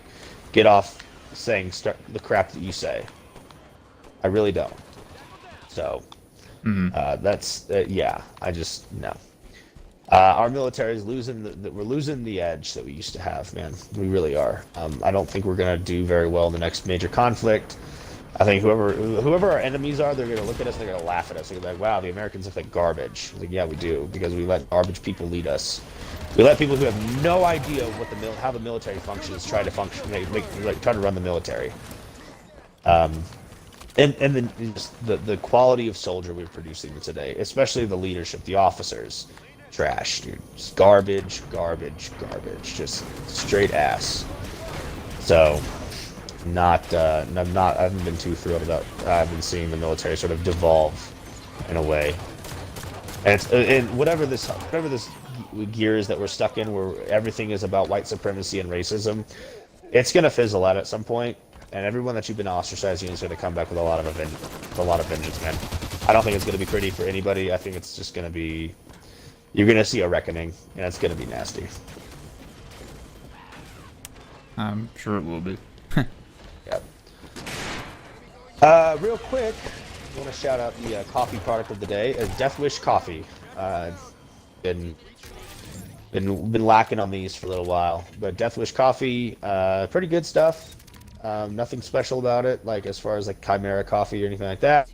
B: get off saying the crap that you say. I really don't. So, that's, yeah, I just, no. Our military is losing we're losing the edge that we used to have, man. We really are. I don't think we're going to do very well in the next major conflict. I think whoever our enemies are, they're going to look at us, they're going to laugh at us. They're like, wow, the Americans look like garbage. Like, yeah, we do, because we let garbage people lead us. We let people who have no idea what how the military functions try to function, try to run the military. And then just the quality of soldier we're producing today, especially the leadership, the officers, trash, dude. Just garbage, just straight ass. So, I haven't been too thrilled about. I've been seeing the military sort of devolve in a way, and whatever this gears that we're stuck in, where everything is about white supremacy and racism, it's gonna fizzle out at some point. And everyone that you've been ostracizing is going to come back with a lot of vengeance, man. I don't think it's going to be pretty for anybody. I think it's just going to be, you're going to see a reckoning, and it's going to be nasty.
C: I'm sure it will be.
B: Yep. Real quick, I want to shout out the coffee product of the day, Death Wish Coffee. Been lacking on these for a little while, but Death Wish Coffee, pretty good stuff. Nothing special about it, like as far as like Chimera coffee or anything like that.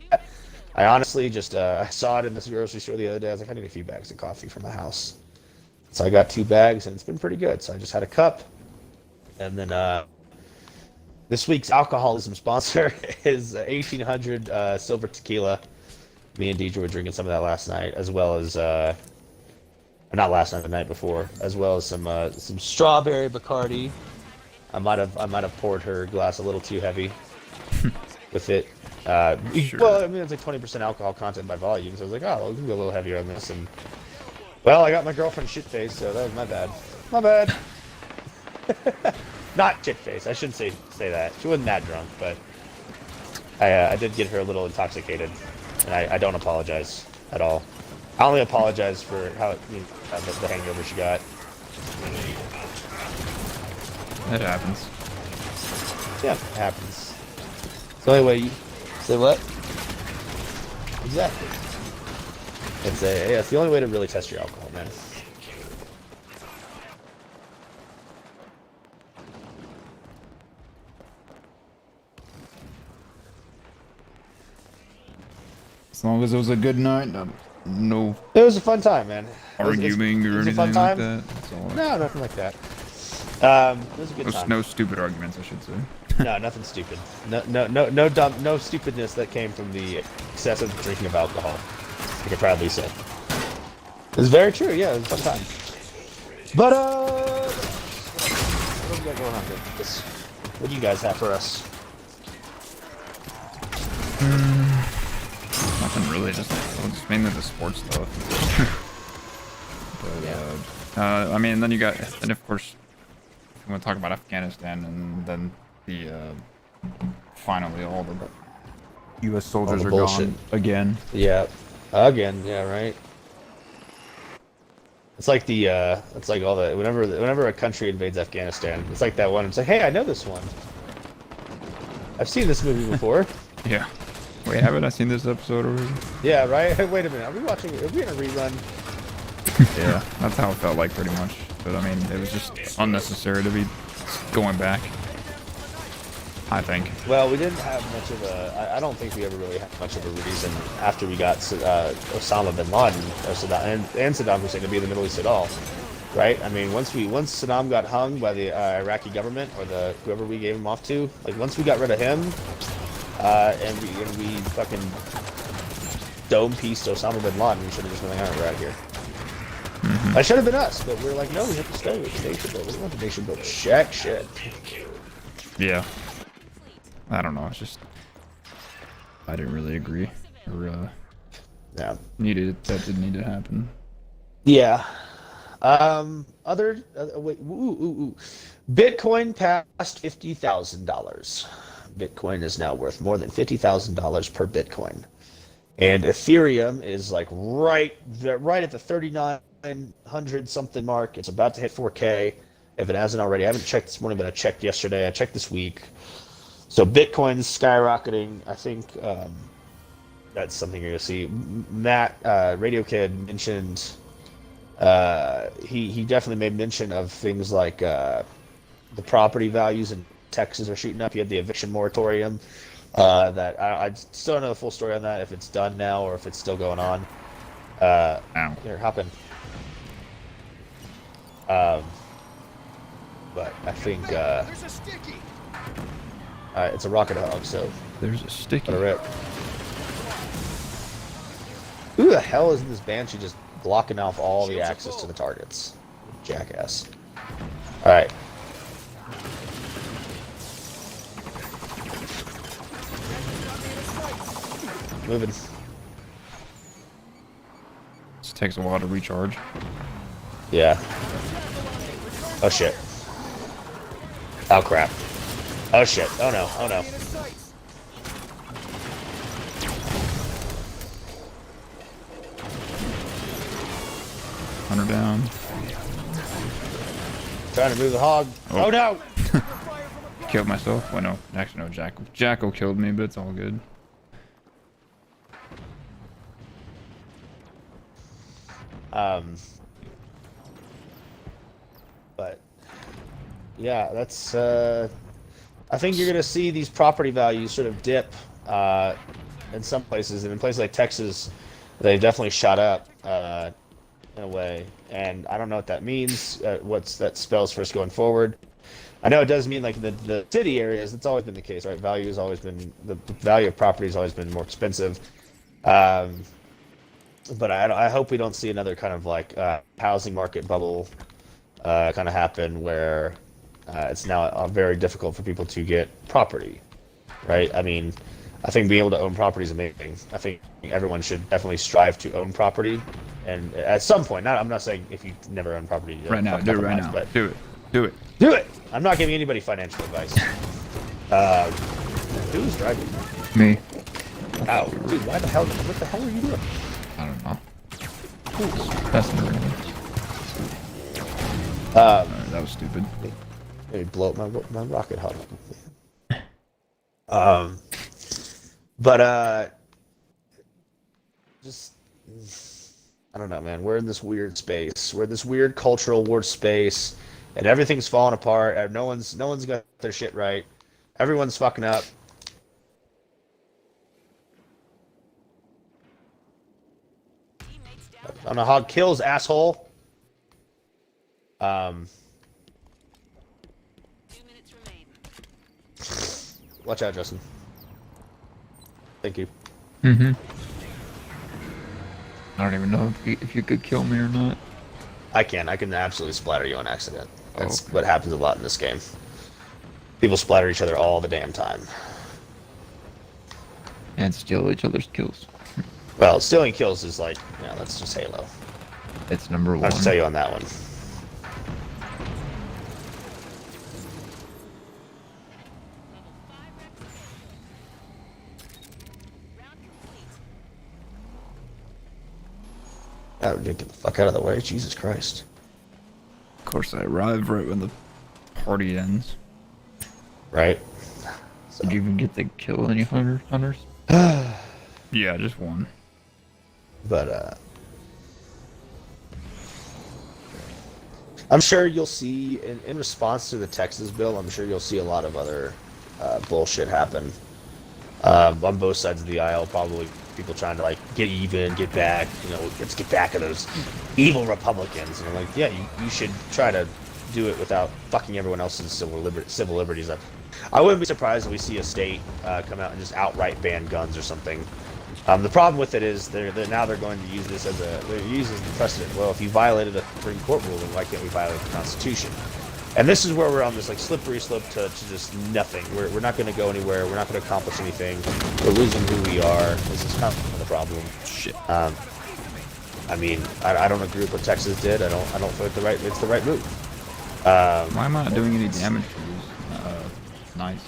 B: I honestly just I saw it in this grocery store the other day. I was like, I need a few bags of coffee for my house. So I got 2 bags, and it's been pretty good. So I just had a cup. And then this week's alcoholism sponsor is 1800 Silver Tequila. Me and Deidre were drinking some of that last night, as well as not last night, the night before, as well as some strawberry Bacardi. I might have poured her glass a little too heavy with it.
C: Sure.
B: Well, I mean, it's like 20% alcohol content by volume, so I was like, oh, we'll go a little heavier on this. And well, I got my girlfriend shit faced, so that was my bad. My bad. Not shit faced. I shouldn't say that. She wasn't that drunk, but I did get her a little intoxicated, and I don't apologize at all. I only apologize for how the hangover she got.
C: It happens.
B: Yeah, it happens. So anyway, you say what? Exactly. It's the only way to really test your alcohol, man.
A: As long as it was a good night, no
B: It was a fun time, man.
C: arguing or
B: it was a
C: anything
B: fun
C: like
B: time.
C: that. That's all.
B: No, nothing like that. It was a good time.
C: No stupid arguments, I should say.
B: No, nothing stupid. No dumb, no stupidness that came from the excessive drinking of alcohol. I can proudly say. It's very true. Yeah, it was a fun time. But what do we got going on here? What do you guys have for us?
C: Nothing really, just mainly the sports stuff. But, I mean, then you got, and of course, we want to talk about Afghanistan, and then the finally all the U.S. soldiers are
B: bullshit
C: gone again.
B: Yeah, again. Yeah, right. It's like it's like all the whenever a country invades Afghanistan, it's like that one. It's like, hey, I know this one. I've seen this movie before.
C: Yeah. Wait, haven't I seen this episode already?
B: Yeah, right. Wait a minute. Are we watching? Are we in a rerun?
C: Yeah, that's how it felt like pretty much. But I mean, it was just unnecessary to be going back. I think.
B: Well, we didn't have much of a. I don't think we ever really had much of a reason after we got Osama bin Laden or Saddam and Saddam Hussein to be in the Middle East at all, right? I mean, once Saddam got hung by the Iraqi government or whoever we gave him off to, like once we got rid of him, and we fucking dome pieced Osama bin Laden, we should have just been like, alright, we're out of here. That should have been us, but we're like, no, we have to stay with the nation building. We don't want the nation building shit.
C: Yeah. I don't know. It's just I didn't really agree, or
B: Yeah.
C: that didn't need to happen.
B: Yeah. Wait. Ooh. Bitcoin passed $50,000. Bitcoin is now worth more than $50,000 per Bitcoin, and Ethereum is like right at the 3,900 something mark. It's about to hit 4K. If it hasn't already, I haven't checked this morning, but I checked yesterday. I checked this week. So Bitcoin's skyrocketing. I think that's something you're gonna see. Matt, Radio Kid, mentioned. He definitely made mention of things like the property values in Texas are shooting up. You had the eviction moratorium. That I still don't know the full story on that. If it's done now or if it's still going on. Here, hop in. But I think.
E: There's a sticky.
B: It's a rocket hog, so
C: There's a sticky.
B: let her rip. Who the hell is this Banshee just blocking off all the access to the targets? Jackass. Alright. Moving.
C: This takes a while to recharge.
B: Yeah. Oh shit. Oh crap. Oh shit. Oh no. Oh no.
C: Hunter down.
B: Trying to move the hog. Oh, no!
C: Killed myself. Well, no. Actually, no. Jacko killed me, but it's all good.
B: But yeah, that's I think you're gonna see these property values sort of dip in some places, and in places like Texas, they've definitely shot up in a way. And I don't know what that means. What's that spells for us going forward? I know it does mean like the city areas. That's always been the case, right? Value has always been the value of property has always been more expensive. But I hope we don't see another kind of like housing market bubble kind of happen where it's now very difficult for people to get property, right? I mean, I think being able to own property is amazing. I think everyone should definitely strive to own property, and at some point, I'm not saying if you never own property,
C: Right now. Do it right now.
B: but
C: Do it. Do it.
B: do it. I'm not giving anybody financial advice. Who's driving?
D: Me.
B: Ow, dude! Why the hell? What the hell are you doing?
C: I don't know.
D: That's the range.
C: That was stupid.
B: Maybe blow up my rocket hub. But just I don't know, man. We're in this weird space. We're in this weird cultural war space, and everything's falling apart. No one's got their shit right. Everyone's fucking up. I don't know how it kills, asshole.
F: 2 minutes remain.
B: Watch out, Justin. Thank you.
D: Mm-hmm. I don't even know if you could kill me or not.
B: I can absolutely splatter you on accident. That's
D: Okay.
B: what happens a lot in this game. People splatter each other all the damn time.
D: And steal each other's kills.
B: Well, stealing kills is like, that's just Halo.
D: It's number
B: I'll
D: one.
B: just tell you on that one.
F: Level 5 replication. Round complete.
B: Oh, get the fuck out of the way, Jesus Christ.
C: Of course, I arrive right when the party ends.
B: Right?
D: Did you even get to kill any hunters?
C: Yeah, just one.
B: But, I'm sure you'll see, in response to the Texas bill, I'm sure you'll see a lot of other bullshit happen. On both sides of the aisle, probably people trying to, like, get even, get back, you know, let's get back at those evil Republicans. And I'm like, yeah, you should try to do it without fucking everyone else's civil liberties up. I wouldn't be surprised if we see a state come out and just outright ban guns or something. The problem with it is now they're going to use this as they're using the precedent. Well, if you violated a Supreme Court ruling, why can't we violate the Constitution? And this is where we're on this like slippery slope to just nothing. We're not going to go anywhere. We're not going to accomplish anything. We're losing who we are. This is kind of the problem.
C: Shit.
B: I mean, I don't agree with what Texas did. I don't feel like it's the right move.
C: Why am I not doing any damage to these? Nice.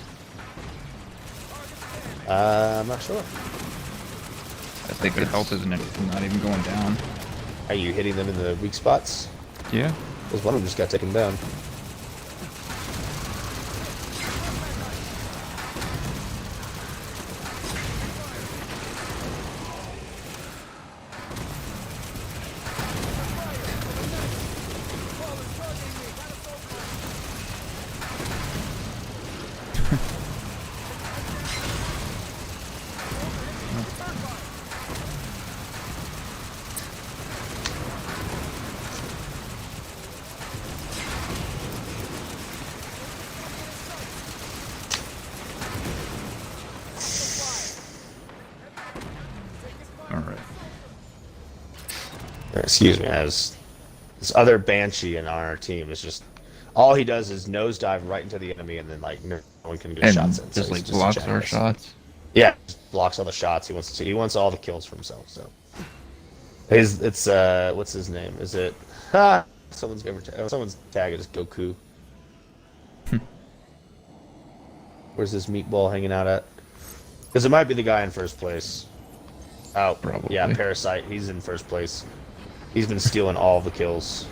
B: I'm not sure.
C: I think their health isn't not even going down.
B: Are you hitting them in the weak spots?
C: Yeah.
B: Because one of them just got taken down.
C: Alright.
B: Excuse me, as this other Banshee on our team is just all he does is nosedive right into the enemy and then like no one can get
D: And
B: shots in.
D: just
B: So
D: like
B: he's
D: blocks
B: a
D: our
B: jackass.
D: shots.
B: Yeah, just blocks all the shots. He wants all the kills for himself. So it's what's his name? Is it someone's tag is Goku. Where's this meatball hanging out at? Because it might be the guy in first place. Oh,
D: Probably.
B: yeah, Parasite. He's in first place. He's been stealing all the kills.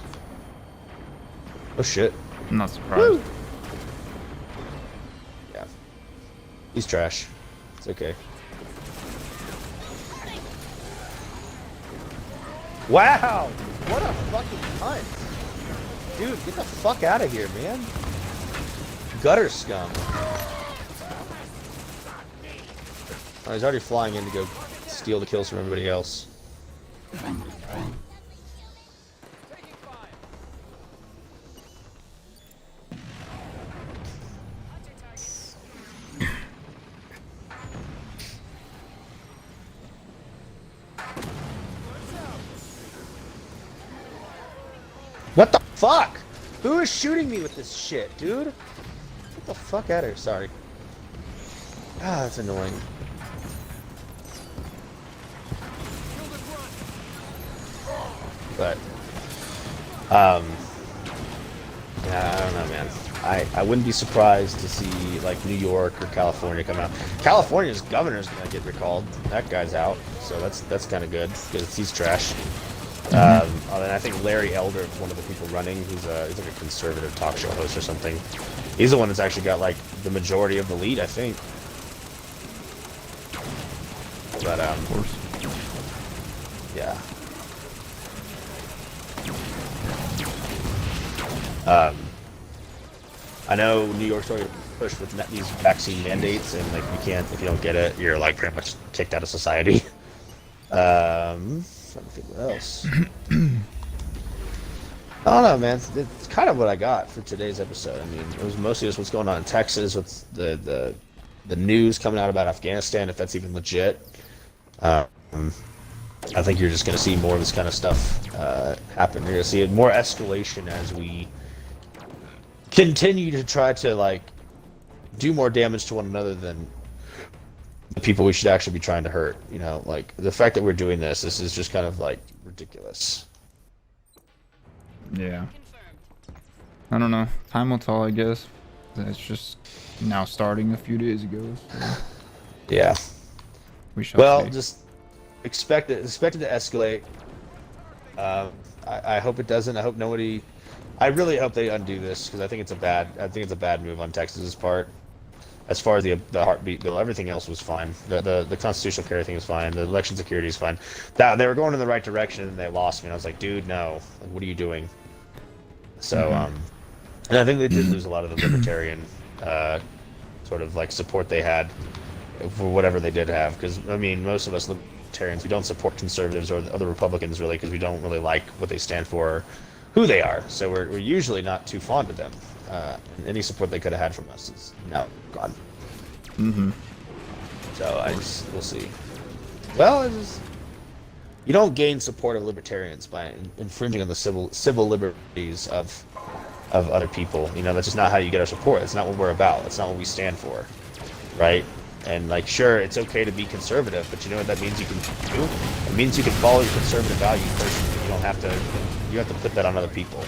B: Oh shit.
C: I'm not surprised.
B: Yeah. He's trash. It's okay. Wow! What a fucking cunt! Dude, get the fuck out of here, man. Gutter scum. Oh, he's already flying in to go steal the kills from everybody else. What the fuck? Who is shooting me with this shit, dude? Get the fuck out of here. Sorry. Ah, that's annoying. But, yeah, I don't know, man. I wouldn't be surprised to see, like, New York or California come out. California's governor's gonna get recalled. That guy's out, so that's kind of good, because he's trash. And I think Larry Elder is one of the people running. He's like a conservative talk show host or something. He's the one that's actually got, like, the majority of the lead, I think. But,
C: Of course.
B: yeah. I know New York's already pushed with these vaccine mandates, and like you can't, if you don't get it, you're like pretty much kicked out of society. Trying to think what else. I don't know, man. It's kind of what I got for today's episode. I mean, it was mostly just what's going on in Texas, what's the news coming out about Afghanistan, if that's even legit. I think you're just going to see more of this kind of stuff happen. You're going to see more escalation as we continue to try to like do more damage to one another than the people we should actually be trying to hurt. You know, like the fact that we're doing this is just kind of like ridiculous.
C: Yeah. I don't know. Time will tell, I guess. It's just now starting a few days ago. So
B: Yeah.
C: we shall
B: Well,
C: see.
B: just expect it to escalate. I hope it doesn't. I hope nobody. I really hope they undo this because I think it's a bad move on Texas's part. As far as the heartbeat bill, everything else was fine. The constitutional carry thing was fine. The election security is fine. That they were going in the right direction and they lost me. And I was like, dude, no, like, what are you doing? So and I think they did lose a lot of the libertarian sort of like support they had for whatever they did have. Because I mean, most of us libertarians, we don't support conservatives or the other Republicans really because we don't really like what they stand for, or who they are. So we're usually not too fond of them. Any support they could have had from us is now gone. So we'll see. Well, you don't gain support of libertarians by infringing on the civil liberties of other people. You know, that's just not how you get our support. That's not what we're about. That's not what we stand for, right? And like, sure, it's okay to be conservative, but you know what that means you can do? It means you can follow your conservative values personally. You don't have to. You have to put that on other people.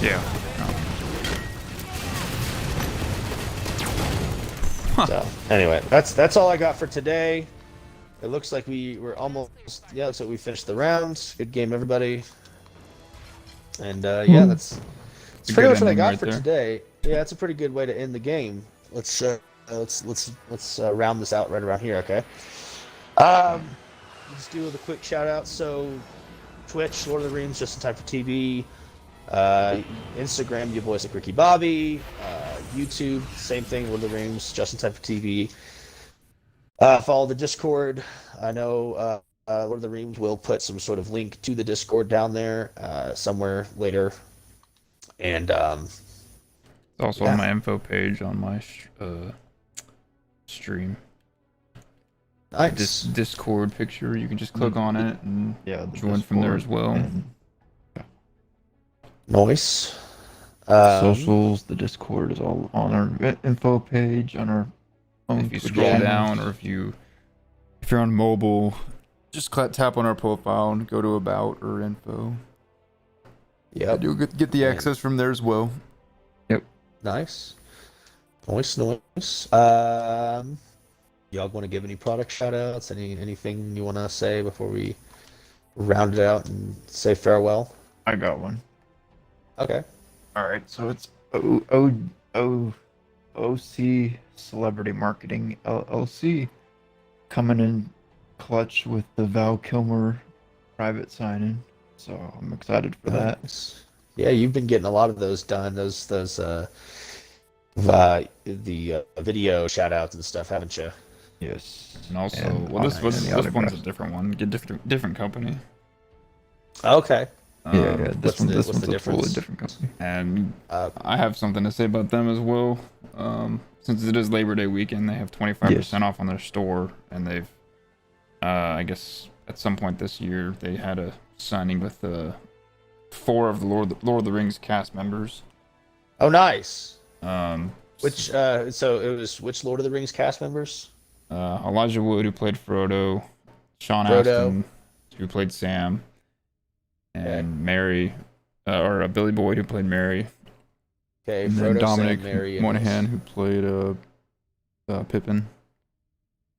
C: Yeah.
B: So anyway, that's all I got for today. It looks like we're almost looks like we finished the rounds. Good game, everybody. And yeah, that's pretty much what I got for today. Yeah, that's a pretty good way to end the game. Let's round this out right around here, okay? Let's do the quick shout out. So Twitch, Lord of the Rings, just in time for TV. Instagram, your boys like Ricky Bobby. YouTube, same thing, Lord of the Rings, just in time for TV. Follow the Discord. I know Lord of the Rings will put some sort of link to the Discord down there somewhere later. And
C: It's also on my info page on my stream.
B: nice.
C: This Discord picture, you can just click on it and join from there as well.
B: Nice.
D: Socials, the Discord is all on our info page, on our own
C: If you
D: Twitter
C: scroll
D: channels.
C: down, or if you're on mobile, just tap on our profile and go to about or info.
B: Yep.
C: You'll get the access from there as well.
B: Nice. Nice. Y'all want to give any product shout outs? Anything you want to say before we round it out and say farewell?
D: I got one.
B: Okay.
D: All right, so it's OC Celebrity Marketing LLC coming in clutch with the Val Kilmer private sign-in. So I'm excited for that.
B: Nice. Yeah, you've been getting a lot of those done. Those video shout outs and stuff, haven't you?
D: Yes.
C: And also,
D: And
C: this
D: and the
C: one's a
D: autographs.
C: different one. Get different company.
B: Okay.
D: Yeah,
C: Um,
D: this
B: what's
D: one's
B: the
D: a totally
B: difference?
D: different company.
C: And
B: Uh,
C: I have something to say about them as well. Since it is Labor Day weekend, they have 25% off on their store, and they've, I guess, at some point this year, they had a signing with 4 of the Lord of the Rings cast members.
B: oh, nice.
C: Which
B: So it was which Lord of the Rings cast members?
C: Elijah Wood, who played Frodo, Sean
B: Frodo.
C: Astin, who played Sam, and Mary, or Billy Boyd, who played Mary,
B: Okay,
C: and then
B: Frodo,
C: Dominic
B: Sam, Mary, and
C: Moynihan, who played Pippin.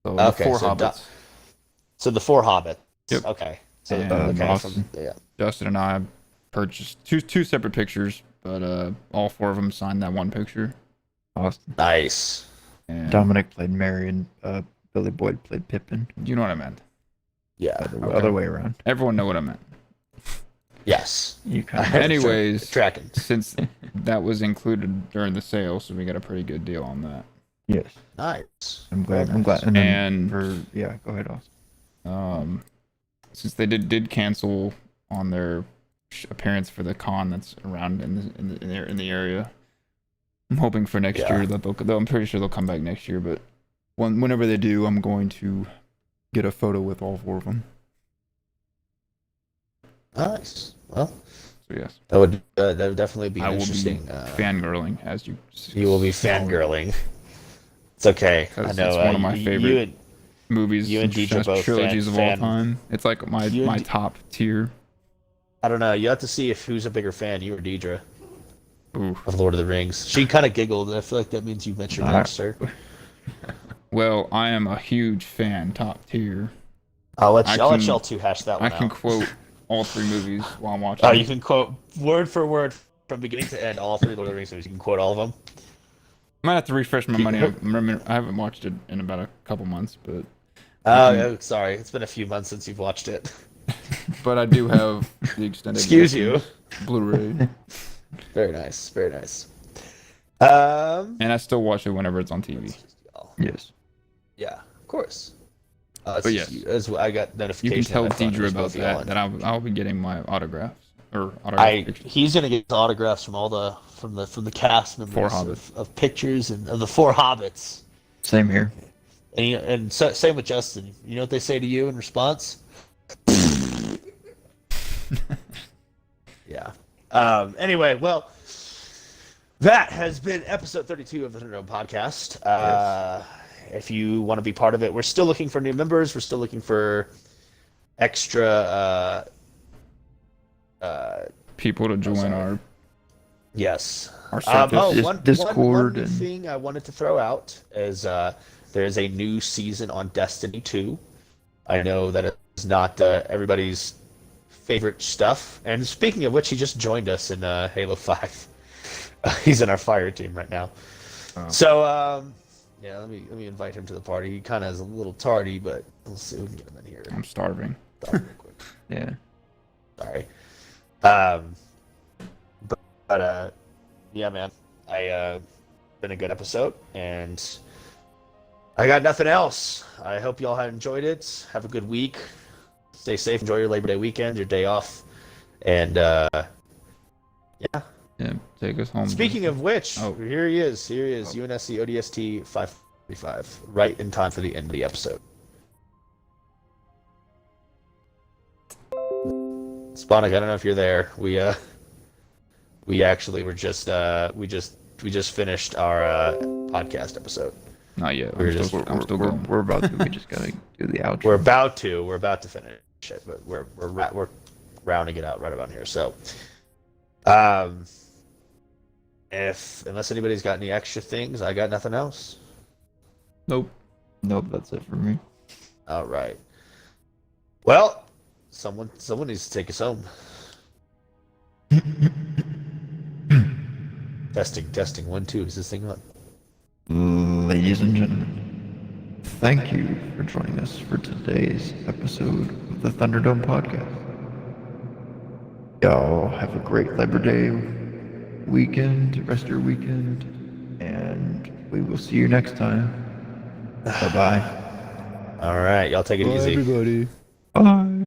C: So
B: Okay,
C: the 4
B: so
C: hobbits.
B: So the 4 hobbits.
C: Yep.
B: Okay. So
C: And
B: okay,
C: Austin.
B: yeah.
C: Justin and I purchased two separate pictures, but all 4 of them signed that one picture.
D: Austin.
B: Nice.
C: And
D: Dominic played Mary and Billy Boyd played Pippin.
C: you know what I meant.
B: Yeah.
D: The
B: okay.
D: other way around.
C: Everyone know what I meant.
B: Yes.
D: You kind of.
C: Anyways,
B: Tracking.
C: since that was included during the sale, so we got a pretty good deal on that.
D: Yes.
B: Nice.
D: I'm glad.
B: Very
D: I'm glad.
B: nice.
D: And then
C: And
D: yeah, go ahead, Austin.
C: Since they did cancel on their appearance for the con that's around in the area, I'm hoping for next
B: Yeah.
C: year that they'll. I'm pretty sure they'll come back next year, but whenever they do, I'm going to get a photo with all 4 of them.
B: Nice. Well,
C: So yes,
B: that would definitely be
C: I will be
B: interesting.
C: fangirling as you.
B: You will be fangirling. It's okay. I
C: 'Cause
B: know.
C: it's one of my
B: you
C: favorite
B: and-
C: movies.
B: you and Deidre
C: just
B: both
C: trilogies of all
B: fan-
C: time. It's like my
B: You and
C: top tier.
B: I don't know. You have to see if who's a bigger fan, you or Deidre,
C: Ooh.
B: of Lord of the Rings. She kind of giggled. I feel like that means you met your
D: Ah.
B: match, sir.
C: Well, I am a huge fan, top tier.
B: I'll let
C: I
B: y'all
C: can-
B: two hash that
C: I
B: one
C: can
B: out.
C: quote all 3 movies while I'm watching.
B: Oh, you can quote word for word from beginning to end all 3 Lord of the Rings movies. You can quote all of them.
C: I might have to refresh my money. I haven't watched it in about a couple months, but
B: Oh, sorry. It's been a few months since you've watched it.
C: I do have the extended
B: Excuse
C: edition
B: you.
C: Blu-ray,
B: Very nice. Very nice.
C: and I still watch it whenever it's on TV.
D: Yes.
B: Yeah, of course.
C: But yes.
B: As I got
C: You
B: notification.
C: can tell
B: on my phone, it
C: Deidre
B: was
C: about
B: both of y'all
C: that.
B: on.
C: That I'll be getting my autographs or autograph pictures.
B: He's gonna get the autographs from all the from the cast members
C: 4 hobbits.
B: of pictures and of the 4 hobbits.
D: Same here.
B: And same with Justin. You know what they say to you in response? Yeah. Anyway, well, that has been episode 32 of the Thunderdome podcast. If you want to be part of it, we're still looking for new members. We're still looking for extra.
C: People to join our
B: Yes.
C: circus.
B: One
D: Discord
B: new
D: and-
B: thing I wanted to throw out is there is a new season on Destiny 2. I know that it's not everybody's favorite stuff. And speaking of which, he just joined us in Halo 5. He's in our fire team right now.
C: Oh.
B: So, yeah, let me invite him to the party. He kind of is a little tardy, but we'll see if we can get him in here.
C: I'm starving.
B: Real quick.
D: Yeah.
B: Sorry. But yeah, man, been a good episode, and I got nothing else. I hope y'all have enjoyed it. Have a good week. Stay safe. Enjoy your Labor Day weekend, your day off, and yeah.
C: Yeah, take us home.
B: Speaking of which,
C: Oh.
B: here he is. UNSC ODST 545, right in time for the end of the episode. Sponik, I don't know if you're there. We actually were just we just finished our podcast episode.
C: Not yet.
B: We're
C: I'm still going.
D: We're about to. We just gotta do the outro.
B: We're about to finish it, but we're rounding it out right about here. So, unless anybody's got any extra things, I got nothing else.
C: Nope.
D: Nope, that's it for me.
B: All right. Well, someone needs to take us home. Testing 1 2. Is this thing on?
D: Ladies and gentlemen, thank you for joining us for today's episode of the Thunderdome podcast. Y'all have a great Labor Day weekend, rest of your weekend, and we will see you next time. Bye-bye.
B: All right, y'all take it easy.
A: Everybody.
D: Bye.